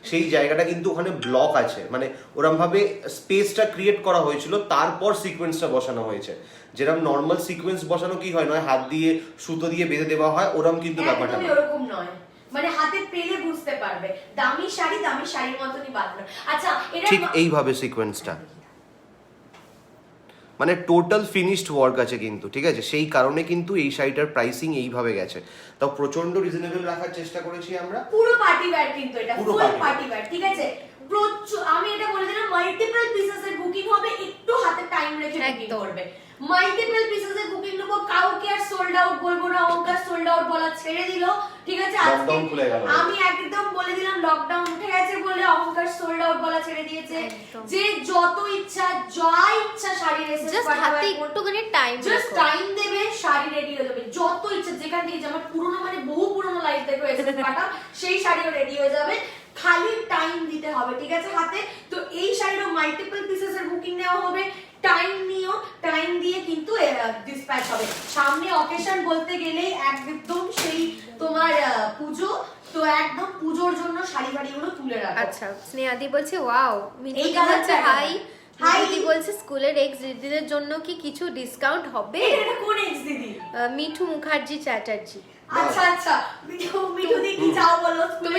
সেই জায়গাটা কিন্তু ওখানে ব্লক আছে, মানে ওরম ভাবে স্পেসটা ক্রিয়েট করা হয়েছিল, তারপর সিকোয়েন্সটা বসানো হয়েছে। যেরকম নর্মাল সিকোয়েন্স বসানো কি হয়, নয় হাত দিয়ে সুতো দিয়ে বেঁধে দেওয়া হয়, ওরম কিন্তু ব্যাপারটা একদমই না। ওরকম নয়, মানে হাতে পেলে বুঝতে পারবে দামি শাড়ির মতনই বাঁধলো। আচ্ছা এটা ঠিক এইভাবে সিকোয়েন্সটা মানে টোটাল ফিনিশড ওয়ার্ক আছে কিন্তু, ঠিক আছে? সেই কারণে কিন্তু এই শাড়িটার প্রাইসিং এইভাবে গেছে। তাও প্রচন্ড রিজনেবল রাখার চেষ্টা করেছি আমরা। পুরো পার্টি ওয়্যার কিন্তু এটা, পুরো ফুল party পার্টি ওয়্যার, ঠিক আছে? আমি এটা বলে দিলাম, মাল্টিপল পিসেসের বুকিং হবে, একটু হাতে টাইম রেখে বুকিং একদম। করবে। মাল্টিপল পিসেসের বুকিং নেবো, কাউকে আর সোল্ড আউট বলবো না, অঙ্কার সোল্ড আউট বলা ছেড়ে দিল, ঠিক আছে? আজকে লকডাউন খুলে গেল। আমি একদম বলে দিলাম লকডাউন উঠে গেছে বলে অঙ্কার সোল্ড আউট বলা ছেড়ে দিয়েছে। একদম। যে যত ইচ্ছা যা ইচ্ছা শাড়ি রেসেস জাস্ট হাতে একটুখানি টাইম জাস্ট টাইম দেবে, শাড়ি রেডি হয়ে যাবে। যত ইচ্ছা যেখান থেকে, আমার পুরনো মানে বহু পুরনো লাইফ দেখো এসএস পাটা, সেই শাড়িও রেডি হয়ে যাবে, খালি টাইম দিতে হবে, ঠিক আছে? হাতে তো এই শাড়িরও মাল্টিপল পিসেস এর বুকিং নেওয়া হবে, টাইম নিও, টাইম দিয়ে কিন্তু ডিসপ্যাচ হবে। সামনে অকেশন বলতে গেলে একদম সেই তোমার পুজো, তো একদম পুজোর জন্য শাড়ি ফাড়িগুলো তুলে রাখো। আচ্ছা, স্নেহাদি বলছে ওয়াও, মিঠুদি এই colour বলছে টা হাই, হাই। মিঠুদি বলছে স্কুলের এক্স দিদিদের জন্য কি কিছু ডিসকাউন্ট হবে? এটা কোন এক্স দিদি? মিঠু মুখার্জি চ্যাটার্জি। আচ্ছা আচ্ছা, মিঠু দি কি চাও বলো? তুমি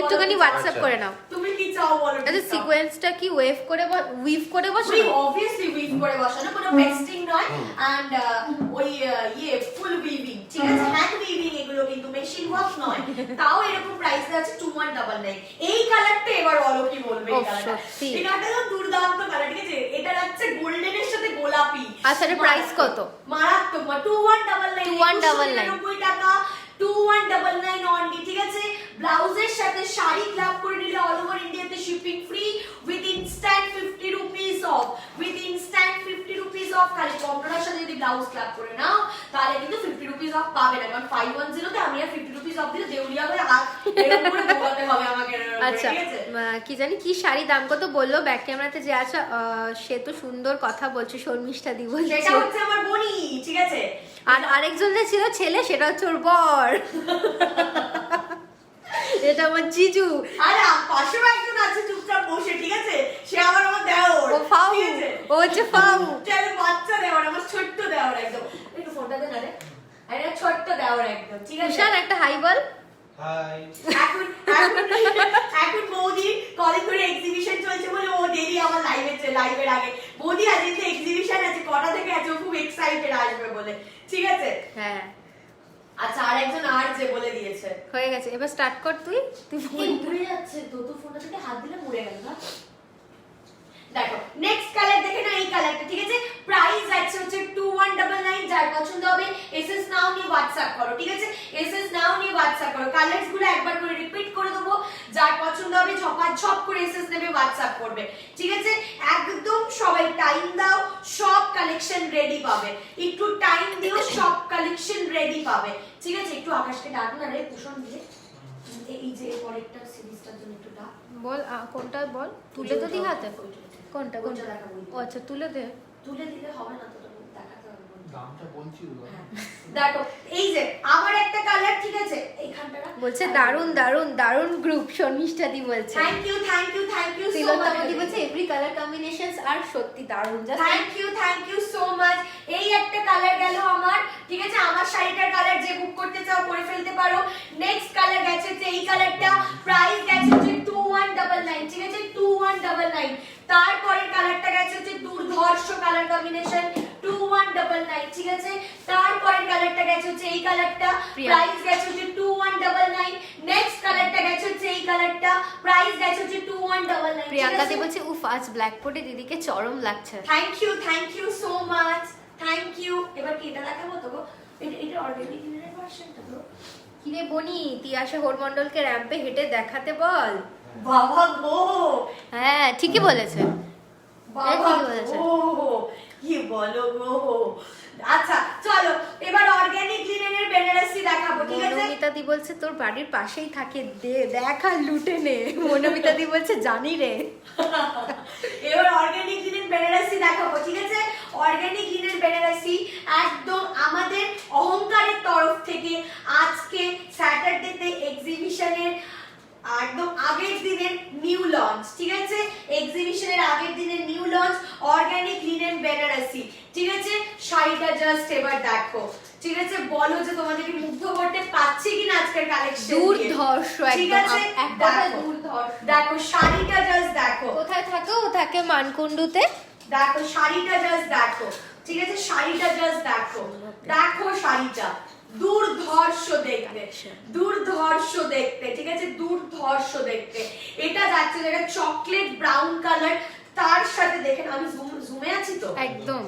একটুখানি হোয়াটসঅ্যাপ আচ্ছা। করে নাও। তুমি কি চাও বলো? আচ্ছা, সিকোয়েন্সটা কি উইভ করে বসো? অবভিয়াসলি উইভ করে বসানো, কোনো পেস্টিং নয়, এন্ড ওই ফুল উইভিং, ঠিক আছে? হ্যান্ড উইভিং এগুলো, কিন্তু মেশিন ওয়ার্ক নয়। তাও এরকম প্রাইস আছে 2199। এই কালারটা এবার বলো কি বলবে? এই কালারটা, সত্যি। এই কালারটা তো দুর্দান্ত কালার, ঠিক আছে? এটা লাগছে গোল্ডেনের সাথে গোলাপি। আচ্ছা, এর প্রাইস কত? মারাত্মক, 2199 2199 টাকা, 2199 অনলি, ঠিক আছে? ব্লাউজের সাথে শাড়ি ক্লাব করে নিলে অল ওভার ইন্ডিয়াতে shipping free with instant 50 rupees of, with instant 50 rupees of. খালি কম্পিউটারের সাথে যদি ব্লাউজ ক্লাব করে নাও তাহলে কিন্তু 50 রুপিস অফ পাবে না, কারণ 510 তে আমি আর 50 রুপিস অফ দিলে দেউলিয়া হয়ে হাত এরকম করে বোলাতে হবে আমাকে, আচ্ছা, ঠিক আছে? কি জানি কি শাড়ি দাম কত বললো ব্যাক ক্যামেরাতে যে আছে, সে তো সুন্দর কথা বলছে, শর্মিষ্ঠা দি বলছে। সেটা হচ্ছে আমার বনি, ঠিক আছে? আর আরেকজন যে ছিল ছেলে, সেটা হচ্ছে ওর বর। এটা আমার জিজু। আরে পাশেও একজন আছে চুপচাপ বসে, ঠিক আছে? সে আমার দেওর, ও ফাউ, ঠিক আছে? ও হচ্ছে ফাউ। চলে বাচ্চা দেওর, আমার ছোট্ট দেওর একদম। একটু ফোনটা দে না রে, আরে ছোট্ট দেওর একদম, ঠিক আছে? তুষার একটা হাই বল। হাই। এখন বৌদি কলেজ করে এক্সিবিশন চলছে বলে ও ডেইলি আমার লাইভের আগে, বৌদি আজকে তো এক্সিবিশন আছে, কটা থেকে আছে, ও খুব এক্সাইটেড আসবে বলে, ঠিক আছে? হ্যাঁ, আচ্ছা, আর একজন আর যে বলে দিয়েছে। হয়ে গেছে, এবার স্টার্ট কর তুই। এই মুড়ে যাচ্ছে তো, তো ফোনটা থেকে হাত দিলে মুড়ে গেল না। দেখো নেক্সট কালার দেখে না, এই কালারটা, ঠিক আছে? প্রাইস আছে হচ্ছে 2199। যার পছন্দ হবে এসএস নাও নিয়ে হোয়াটসঅ্যাপ করো, ঠিক আছে? এসএস নাও নিয়ে হোয়াটসঅ্যাপ করো। কালারস গুলো একবার করে রিপিট করে দেবো, যার পছন্দ হবে ঝপ করে এসএস নেবে, হোয়াটসঅ্যাপ করবে, ঠিক আছে? একদম সবাই টাইম দাও, সব কালেকশন রেডি পাবে। একটু টাইম দিও, সব কালেকশন রেডি পাবে, ঠিক আছে? একটু আকাশকে ডাক না রে, কুশন দিয়ে এই যে পরেরটা সিরিজটার জন্য একটু ডাক। বল, কোনটা বল, তুলে তো দি হাতে। কোনটা কোনটা? দেখাবো, ও আচ্ছা, তুলে দে। তুলে দিলে হবে না, তো দেখাতে হবে। দামটা বলছি হ্যাঁ। দেখো এই যে আমার একটা কালার, ঠিক আছে? এইখানটা বলছে দারুন দারুন দারুন গ্রুপ, শর্মিষ্ঠা দি বলছে। Thank you so Tilottama much. দি বলছে এভরি কালার কম্বিনেশনস আর সত্যি দারুন। Just thank you so much. এই একটা কালার গেল আমার, ঠিক আছে? আমার শাড়িটার কালার যে বুক করতে চাও করে ফেলতে পারো। নেক্সট কালার গেছে যে এই কালারটা, প্রাইস গেছে যে 2199, ঠিক আছে? 2199। তারপরের কালারটা গেছে হচ্ছে দুর্ধর্ষ কালার কম্বিনেশন, 2199, ঠিক আছে? তারপরের কালারটা গেছে হচ্ছে এই কালারটা, প্রাইস গেছে হচ্ছে 2199। নেক্সট কালারটা গেছে হচ্ছে এই কালারটা, প্রাইস গেছে হচ্ছে 2199। প্রিয়াঙ্কা দি বলছে উফ, আজ ব্ল্যাক কোটে দিদিকে চরম লাগছে। Thank you so much, thank you. এবার কি এটা দেখাবো তো গো? এটা অর্গানিক লিনেনের ভার্সনটা তো। কিরে বনি, তিয়াশা হোরমন্ডলকে র্যাম্পে হেঁটে দেখাতে বল। বাবা গো, হ্যাঁ ঠিকই বলেছে। বাবা ঠিকই বলেছে। গো, কি বলো গো? আচ্ছা চলো এবার অর্গানিক লিনেনের বেনারসি দেখাবো, ঠিক আছে? মনোমিতা দি বলছে তোর বাড়ির পাশেই থাকে, দেখ আর লুটে নে। মনোমিতা দি বলছে জানি রে। এবার অর্গানিক লিনেন বেনারসি দেখাবো, ঠিক আছে? অর্গানিক লিনেন বেনারসি একদম আমাদের অহংকারের তরফ থেকে আজকে স্যাটারডেতে এক্সিবিশনের একদম আগের দিনের নিউ লঞ্চ, ঠিক আছে? এক্সিবিশনের আগের দিনের new launch organic linen Banarasi, ঠিক আছে? শাড়িটা জাস্ট এবার দেখো, ঠিক আছে? বলো যে তোমাদেরকে মুগ্ধ করতে পারছি কিনা আজকের কালেকশন। দুর্ধর্ষ ঠিক একদম, আছে? এক কথায় দেখো, দুর্ধর্ষ। দেখো শাড়িটা জাস্ট দেখো। কোথায় থাকে? ও থাকে মানকুণ্ডুতে। দেখো শাড়িটা জাস্ট দেখো, ঠিক আছে শাড়িটা জাস্ট দেখো, দেখো শাড়িটা দুর্ধর্ষ দেখতে, দুর্ধর্ষ দেখতে, ঠিক আছে দুর্ধর্ষ দেখতে। এটা যাচ্ছে যেটা চকলেট ব্রাউন কালার, তার সাথে দেখেন আমি জুমে আছি তো একদম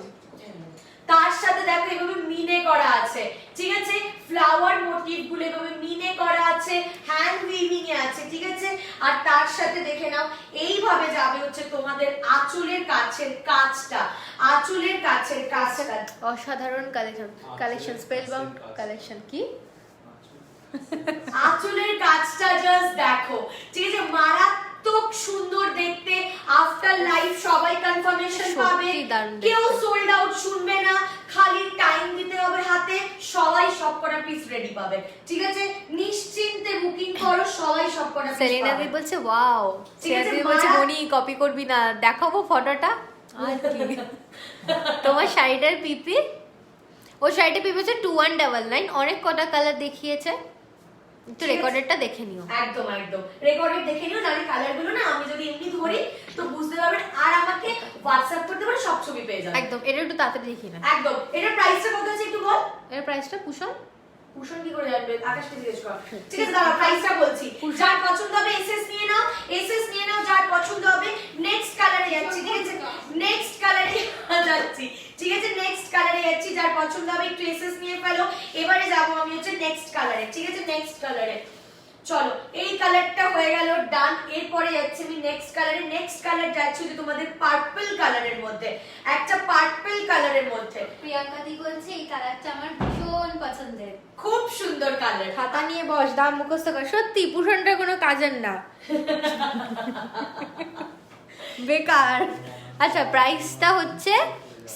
তার সাথে দেখো এভাবে মিনে করা আছে, ঠিক আছে ফ্লাওয়ার মোটিভ গুলো এভাবে মিনে করা আছে, হ্যান্ড উইভিং এ আছে, ঠিক আছে। আর তার সাথে দেখে নাও এইভাবে যাবে হচ্ছে তোমাদের আঁচলের কাছের কাজটা, আঁচলের কাছের কাজটা অসাধারণ কালেকশন স্পেল বাউন্ড কালেকশন কি আঁচলের কাজটা জাস্ট দেখো, ঠিক আছে মারাত্মক সুন্দর দেখতে। আফটার লাইফ সবাই কনফার্মেশন পাবে, সত্যি দারুণ দেখতে। কেউ সোল্ড আউট শুনবে না, খালি টাইম দিতে হবে হাতে, সবাই সব কটা পিস রেডি পাবে, ঠিক আছে নিশ্চিন্তে বুকিং করো, সবাই সব কটা পিস সেলিনা দি বলছে ওয়াও, ঠিক আছে, সেলিনা দি বলছে মারা- মনি কপি করবি না, দেখাবো ফটোটা। আর কি? তোমার শাড়িটার পিপি, ও শাড়িটা পিপি হচ্ছে 2199, অনেক কটা কালার দেখিয়েছে, একটু ঠিক আছে। রেকর্ডেরটা দেখে নিও। একদম একদম রেকর্ডেড দেখে নিও, নাহলে কালার গুলো না আমি যদি এমনি ধরি তো বুঝতে পারবেন, আর আমাকে হোয়াটসঅ্যাপ করতে পারে, সব ছবি পেয়ে যাবেন একদম, এটা একটু তাড়াতাড়ি দেখি না। একদম। এটার প্রাইসটা কত আছে একটু বল। এর প্রাইসটা কুশন কুশন কি করে জানবে, আকাশকে জিজ্ঞেস কর, ঠিক আছে দাঁড়া প্রাইসটা বলছি। যার পছন্দ হবে এসএস নিয়ে নাও, এসএস নিয়ে নাও, যার পছন্দ হবে নেক্সট কালারে যাচ্ছি, ঠিক আছে নেক্সট কালারে যাচ্ছি, ঠিক আছে নেক্সট কালারে যাচ্ছি, যার পছন্দ হবে একটু এসএস নিয়ে ফেলো। এবারে যাবো আমি হচ্ছে নেক্সট কালারে, ঠিক আছে নেক্সট কালারে। চলো এই কালারটা হয়ে গেল ডান, এরপরে যাচ্ছি আমি নেক্সট কালারে। নেক্সট কালার যাচ্ছে যে তোমাদের পার্পল কালারের মধ্যে, একটা পার্পল কালারের মধ্যে। প্রিয়াঙ্কা দি বলছে এই কালারটা আমার ভীষণ পছন্দের, খুব সুন্দর কালার। খাতা নিয়ে বস, দাম মুখস্থ কর। সত্যি পুষণটা কোনো কাজের না, বেকার। আচ্ছা প্রাইসটা হচ্ছে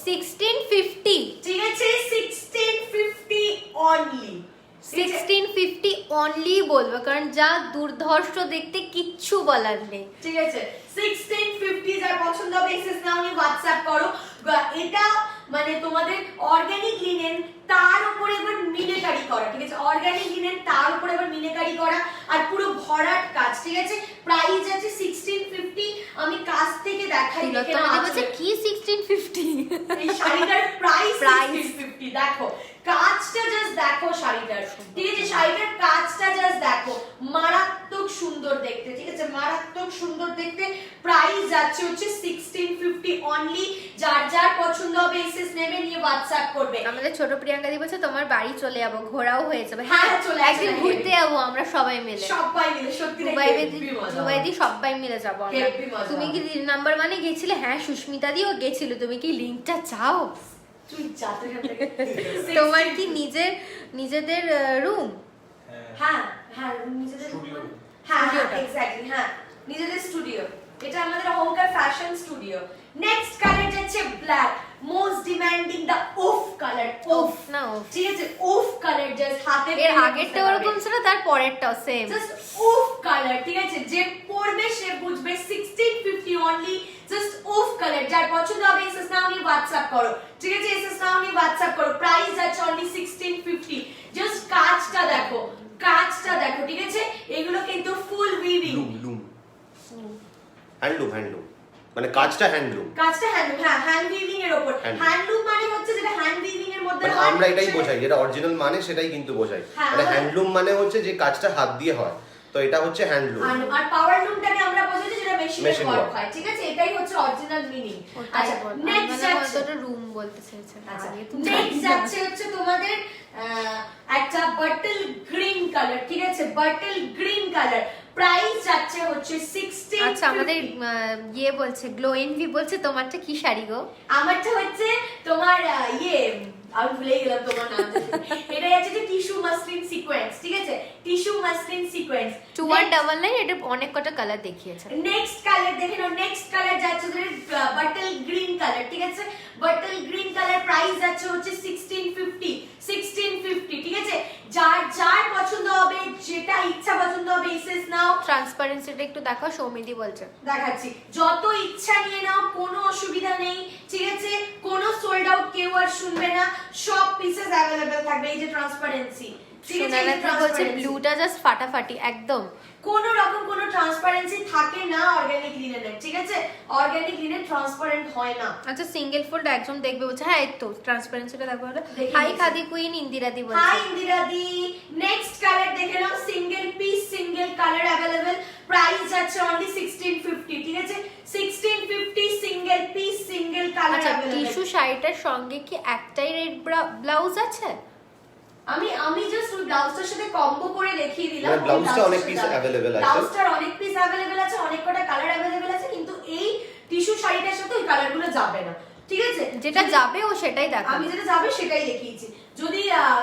1650, ঠিক আছে 1650 অনলি, 1650 অনলি বলবো, কারণ যা দুর্ধর্ষ দেখতে কিচ্ছু বলার নেই। ঠিক আছে 1650, যার পছন্দ হবে এসএস নাও নিয়ে হোয়াটসঅ্যাপ করো। এটা মানে তোমাদের অর্গানিক লিনেন, তার উপরে এবার মিনেকারি করা, ঠিক আছে অর্গানিক লিনেন তার উপরে এবার মিনেকারি করা, আর পুরো ভরাট কাজ, ঠিক আছে প্রাইস আছে 1650। আমি কাছ থেকে দেখাই, দেখে নাও বলছে কি 1650, এই শাড়িটার প্রাইস Price 1650। দেখো কাজটা জাস্ট দেখো শাড়িটার, ঠিক আছে শাড়িটার কাজটা জাস্ট দেখো, মারাত্মক সুন্দর দেখতে, ঠিক আছে মারাত্মক সুন্দর দেখতে। প্রাইস যাচ্ছে হচ্ছে 1650 অনলি, যার যার পছন্দ হবে এসএস নেবে, নিয়ে হোয়াটসঅ্যাপ করবে। আমাদের ছোট প্রিয়াঙ্কা দি বলছে তোমার বাড়ি চলে যাবো, ঘোরাও হয়ে যাবে। হ্যাঁ, চলে আসবে, একদিন ঘুরতে যাবো আমরা সবাই মিলে, সবাই মিলে সত্যি দুবাই দি সবাই মিলে যাবো আমরা। Heavy মজা তুমি কি 3 নাম্বার মানে গেছিলে? হ্যাঁ সুস্মিতা দিও গেছিল, তুমি কি লিংকটা চাও? তুই যাতে তোমার কি নিজেদের রুম? হ্যাঁ হ্যাঁ নিজেদের Studio। হ্যাঁ Studioটা। এক্স্যাক্টলি হ্যাঁ নিজেদের স্টুডিও, এটা আমাদের homecare fashion studio. Next colour যাচ্ছে black, most demanding the of colour, of না off। ঠিক আছে অফ কালার, জাস্ট হাতে এর আগেরটা ওরকম ছিল, তার পরেরটাও সেম। জাস্ট অফ কালার, ঠিক আছে যে পরবে সে বুঝবে 1650 অনলি, জাস্ট অফ কালার। যার পছন্দ হবে এসএস নাও নিয়ে হোয়াটসঅ্যাপ করো, ঠিক আছে এসএস নাও নিয়ে হোয়াটসঅ্যাপ করো। প্রাইস যাচ্ছে অনলি 1650। জাস্ট কাজটা দেখো, কাজটা দেখো, ঠিক আছে এগুলো কিন্তু ফুল উইভিং, লুম হ্যান্ডলুম মানে কাজটা হ্যান্ডলুম, কাজটা হ্যান্ডলুম, হ্যাঁ হ্যান্ড উইভিং এর উপর। Handloom। হ্যান্ডলুম মানে হচ্ছে যেটা হ্যান্ড উইভিং এর মধ্যে মানে হয়, আমরা এটাই সেটা- বোঝাই, যেটা অরিজিনাল মানে সেটাই কিন্তু বোঝাই। হ্যাঁ, মানে আমরা- হ্যান্ডলুম মানে হচ্ছে যে কাজটা হাত দিয়ে হয়, তো এটা হচ্ছে হ্যান্ডলুম। আর পাওয়ার লুমটাকে আমরা বোঝাই যেটা মেশিনের Machine ওয়ার্ক work। হয়, ঠিক আছে এটাই হচ্ছে অরিজিনাল মিনিং। আচ্ছা নেক্সট যাচ্ছে রুম বলতে চেয়েছে। আচ্ছা আগে তুমি নেক্সট যাচ্ছে হচ্ছে তোমাদের একটা বাটল গ্রিন কালার, ঠিক আছে বাটল গ্রিন কালার। প্রাইস যাচ্ছে হচ্ছে 16। আচ্ছা আমাদের ইয়ে বলছে গ্লো এনভি বলছে তোমারটা কি শাড়ি গো? আমারটা হচ্ছে তোমার আমি ভুলে গেলাম তোমার নাম। এটা যাচ্ছে যে টিস্যু মাসলিন সিকোয়েন্স, ঠিক আছে টিস্যু মাসলিন সিকোয়েন্স 2199, এটা অনেক কটা কালার দেখিয়েছে। নেক্সট কালার দেখে নাও। নেক্সট কালার যাচ্ছে বাটল গ্রিন কালার, ঠিক আছে বাটল গ্রিন কালার। প্রাইস যাচ্ছে হচ্ছে 1650, ঠিক আছে যার যার পছন্দ হবে, যেটা ইচ্ছা পছন্দ হবে এসএস নাও। ট্রান্সপারেন্সিটা একটু দেখো, সৌমিদি বলছে। দেখাচ্ছি, যত ইচ্ছা নিয়ে নাও, কোনো অসুবিধা নেই, ঠিক আছে কোনো সোল্ড আউট কেউ আর আওয়াজ শুনবে না, সব পিসেস অ্যাভেলেবেল থাকবে। এই যে ট্রান্সপারেন্সি, সোনালি বলছে ব্লুটা জাস্ট ফাটাফাটি একদম। কোনো রকম কোনো ট্রান্সপারেন্সি থাকে না অর্গানিক লিনেনের, ঠিক আছে? অর্গানিক লিনেন ট্রান্সপারেন্ট হয় না। আচ্ছা সিঙ্গেল ফোল্ড একদম দেখবে বলছে, হ্যাঁ এই তো ট্রান্সপারেন্সিটা দেখো। দেখে হাই নিয়েছি। খাদি কুইন ইন্দিরাদি হাই বলছে। ইন্দিরাদি, নেক্সট কালার দেখে নাও, single piece single colour available, price যাচ্ছে অনলি 1650, ঠিক আছে? 1650 সিঙ্গেল পিস সিঙ্গেল কালার আচ্ছা অ্যাভেলেবল। টিস্যু শাড়িটার সঙ্গে কি একটাই রেড ব্লাউজ আছে? আমি জাস্ট ওই ব্লাউজটার সাথে কম্বো করে দেখিয়ে দিলাম। মানে ব্লাউজটা অনেক পিস অ্যাভেলেবল আছে, ব্লাউজটার অনেক পিস অ্যাভেলেবল আছে, অনেক কটা কালার অ্যাভেলেবল আছে, কিন্তু এই টিস্যু শাড়িটার সাথে ওই কালারগুলো যাবে না, ঠিক আছে? যেটা যাবে ও সেটাই দেখো। আমি যেটা যাবে সেটাই দেখিয়েছি। যদি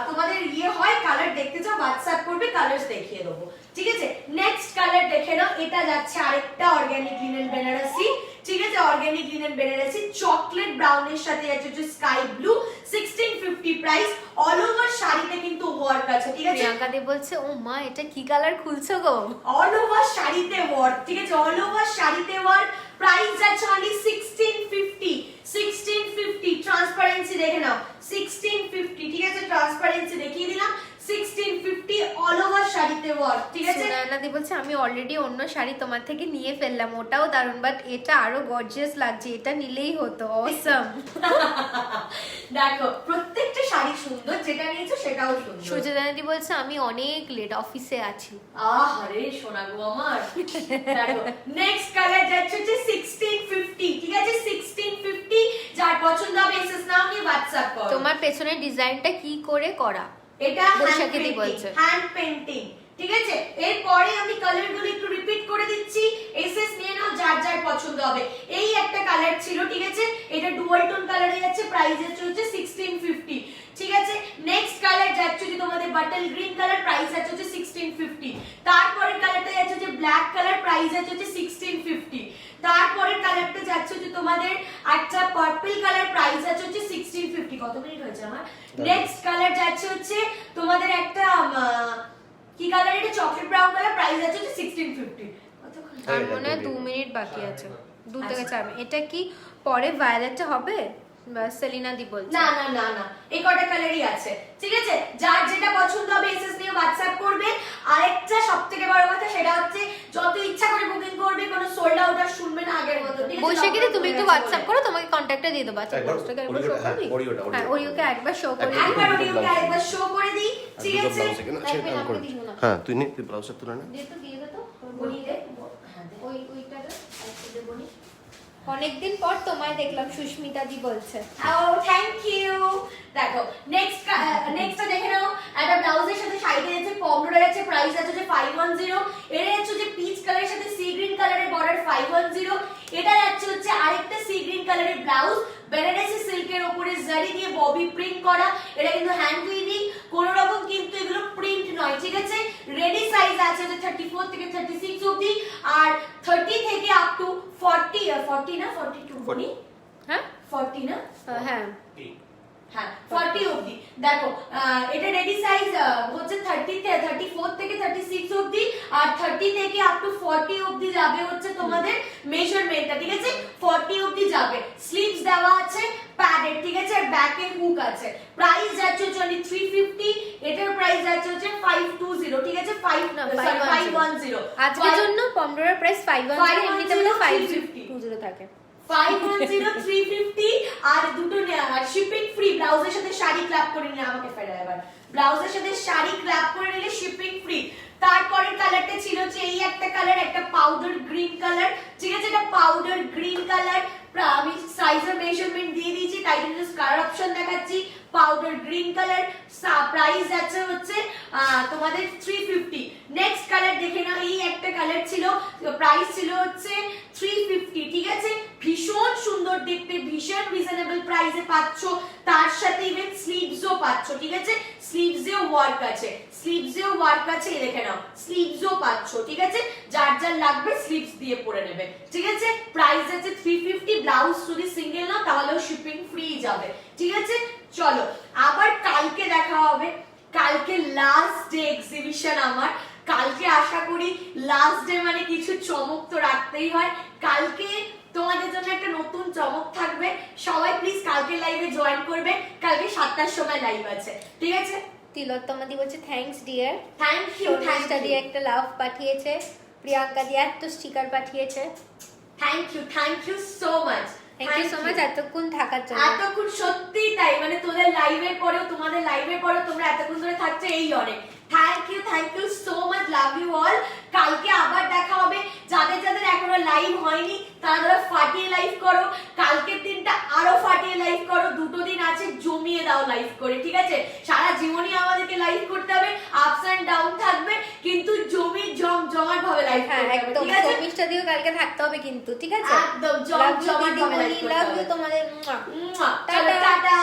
তোমাদের হয় কালার দেখতে চাও, হোয়াটসঅ্যাপ করবে, কালারস দেখিয়ে দেবো, ঠিক আছে? নেক্সট কালার দেখে নাও, এটা যাচ্ছে আরেকটা অর্গানিক লিনেন বেনারসি, ঠিক আছে? অর্গানিক লিনেন বেনারসি চকলেট ব্রাউনের সাথে আছে sky blue, 1650 price. All over শাড়িতে কিন্তু ওয়ার্ক আছে, ঠিক আছে? প্রিয়াঙ্কা দে বলছে ও মা এটা কি কালার খুলছো গো? অল ওভার শাড়িতে ওয়ার্ক, ঠিক আছে? অল ওভার শাড়িতে ওয়ার্ক, প্রাইস যাচ্ছে অনলি 1650। 1650 ট্রান্সপারেন্সি দেখে নাও, 1650, ঠিক আছে? ট্রান্সপারেন্সি দেখিয়ে দিলাম, 1650 অল ওভার শাড়িতে ওয়ার্ক, ঠিক আছে? সুনয়নাদি বলছে আমি অলরেডি অন্য শাড়ি তোমার থেকে নিয়ে ফেললাম, ওটাও দারুণ, বাট এটা আরো গর্জিয়াস লাগছে, এটা নিলেই হতো। অসম। দেখো প্রত্যেকটা শাড়ি সুন্দর, যেটা নিয়েছো সেটাও সুন্দর। সুজনাদি বলছে আমি অনেক লেট অফিসে আছি। আরে সোনা গো আমার। দেখো নেক্সট কালার যাচ্ছে 1650, ঠিক আছে? 1650, যার পছন্দ হবে এসএস নাও নিয়ে হোয়াটসঅ্যাপ করো। তোমার পেছনের ডিজাইনটা কি করে করা? এটা বৈশাখীদি বলছে। হ্যান্ড পেইন্টিং, ঠিক আছে? এরপরে আমি কালারগুলো একটু রিপিট করে দিচ্ছি, এসএস নিয়ে নাও, যার যার পছন্দ হবে। এই একটা কালার ছিল, ঠিক আছে? এটা ডুয়াল টোন কালারে যাচ্ছে, প্রাইস হচ্ছে 1650, ঠিক আছে? নেক্সট কালার যাচ্ছে তোমাদের বাটল গ্রিন কালার, প্রাইস আছে 1650। তারপরের কালারটা যাচ্ছে ব্ল্যাক কালার, প্রাইস আছে 1650। তারপরের কালারটা যাচ্ছে তোমাদের একটা পার্পল কালার, প্রাইস আছে 1650। কত মিনিট হয়েছে আমার? নেক্সট কালার যাচ্ছে তোমাদের একটা কি কালার, এটা চকলেট ব্রাউন কালার, প্রাইস আছে 1650। আর মনে হয় 2 মিনিট বাকি আছে, 2 থেকে 4 মিনিট। এটা কি পরে ভায়োলেটটা হবে? সেলিনা দি বলছে। না না না না, এই কটা কালারই আছে, ঠিক আছে? যার যেটা পছন্দ হবে এসএস নিয়ে হোয়াটসঅ্যাপ করবে। আরেকটা সবথেকে বড় কথা সেটা হচ্ছে যত ইচ্ছা করে বুকিং করবে, কোনো সোল্ড আউট আর শুনবে না আগের মতো, ঠিক আছে? বৈশাখীদি তুমি একটু হোয়াটসঅ্যাপ করো, তোমাকে কন্ট্যাক্টটা দিয়ে দেবো। আচ্ছা একবার ব্লাউজটাকে একবার শো করে দিই। ওরিওটা হ্যাঁ ওরিওকে একবার শো করে দিই। একবার ওডিওকে আরেকবার শো করে দিই, ঠিক আছে? হ্যাঁ তুই নে, তুই ব্লাউজটা তুলে নে। দে তো, দিয়ে দে তো। বনি দে। ওইটা দে, আরেকটা দে বনি। অনেকদিন পর তোমায় দেখলাম, সুস্মিতা দি বলছে। ও থ্যাংক ইউ। দেখো নেক্সট দেখে নাও, একটা ব্লাউজের সাথে শাড়িতে যাচ্ছে পমরোটা যাচ্ছে, প্রাইস আছে 510। এটা যাচ্ছে পিচ কালারের সাথে সি গ্রিন কালারের বর্ডার, 510। এটা যাচ্ছে আরেকটা সি গ্রিন কালারের ব্লাউজ, বেনারসি সিল্কের উপরে জারি দিয়ে ববি প্রিন্ট করা। এটা কিন্তু হ্যান্ড উইভিং, কোন রকম কিন্তু এগুলো প্রিন্ট নয়, ঠিক আছে? রেডি সাইজ আছে 34 থেকে 36 অবধি, আর 30 থেকে আপ টু 40 না 42 বনি? হ্যাঁ 40 না? হ্যাঁ হ্যাঁ 40 অবধি। দেখো এটা রেডি সাইজ হচ্ছে 34 থেকে 36 অবধি, আর 30 থেকে আপ টু 40 অবধি যাবে হচ্ছে তোমাদের মেজারমেন্টটা, ঠিক আছে? 40 অবধি যাবে। স্লিভস দেওয়া আছে প্যাডেড, ঠিক আছে? আর ব্যাকে হুক আছে। প্রাইস যাচ্ছে 350, এটার প্রাইস যাচ্ছে 520, ঠিক আছে? 510। আজকের জন্য পমরোর প্রাইস 510, এমনিতে মানে 520 থাকে। 510 350, আর দুটো শিপিং ফ্রি। ব্লাউজের সাথে শাড়ি ক্ল্যাপ করে নিলে আমাকে ফেরা, এবার ব্লাউজের সাথে শাড়ি ক্ল্যাপ করে নিলে শিপিং ফ্রি। তারপরের কালারটা ছিল যে এই একটা কালার, একটা পাউডার গ্রিন কালার, ঠিক আছে? এটা পাউডার গ্রিন কালার, আমি সাইজের মেজারমেন্ট দিয়ে দিয়েছি, তাই জন্য কালার অপশন দেখাচ্ছি। পাউডার গ্রিন কালার, প্রাইস যাচ্ছে তোমাদের 350। নেক্সট কালার দেখে নাও, এই একটা কালার ছিল, প্রাইস ছিল 350, ঠিক আছে? ভীষণ সুন্দর দেখতে, ভীষণ রিজনেবল প্রাইসে পাচ্ছ। তার সাথে ইভেন স্লিভসও পাচ্ছ, ঠিক আছে? স্লিভসেও ওয়ার্ক আছে, স্লিভসেও ওয়ার্ক আছে, এই দেখে নাও, স্লিভসও পাচ্ছ, ঠিক আছে? যার যার লাগবে স্লিভস দিয়ে পরে নেবে, ঠিক আছে? প্রাইস আছে 350। ব্লাউজ যদি সিঙ্গেল নাও তাহলেও শিপিং ফ্রি যাবে, ঠিক আছে? চলো আবার কালকে দেখা হবে। কালকে লাস্ট ডে এক্সিবিশন আমার। কালকে আশা করি লাস্ট ডে মানে কিছু চমক তো রাখতেই হয়। কালকে তোমাদের জন্য একটা নতুন চমক থাকবে। সবাই প্লিজ কালকে কালকে লাইভে জয়েন করবে, কালকে 7টার সময় লাইভ আছে, ঠিক আছে? তিলোত্তমা দি বলছে thanks dear. Thank you, Sharmistha দিয়ে একটা লাভ পাঠিয়েছে, প্রিয়াঙ্কা দিয়ে এত স্টিকার পাঠিয়েছে। Thank you so much, thank you so much এতক্ষণ থাকার জন্য। এতক্ষণ সত্যি তাই, মানে তোদের লাইভের পরেও, তোমাদের লাইভের পরেও তোমরা এতক্ষণ ধরে থাকছো, এই অনেক। Thank you so much, love you all. কালকে আবার দেখা হবে। যাদের যাদের এখনো লাইভ হয়নি তারা ফাটিয়ে লাইভ করো, কালকের দিনটা আরো ফাটিয়ে লাইভ করো, দুটো দিন আছে, জমিয়ে দাও লাইভ করে, ঠিক আছে? সারা জীবনই আমাদেরকে লাইভ করতে হবে, আপস এন্ড ডাউন থাকবে, কিন্তু জমাট ভাবে লাইভ হ্যাঁ করতে হবে, একদম। ঠিক আছে? শর্মিষ্ঠা দিও কালকে থাকতে হবে কিন্তু, ঠিক আছে? একদম লাভ ইউ জমাট দিদি ভাবে লাইভ বলি, করতে লাভ হবে। ইউ তোমাদের। চলো টাটা।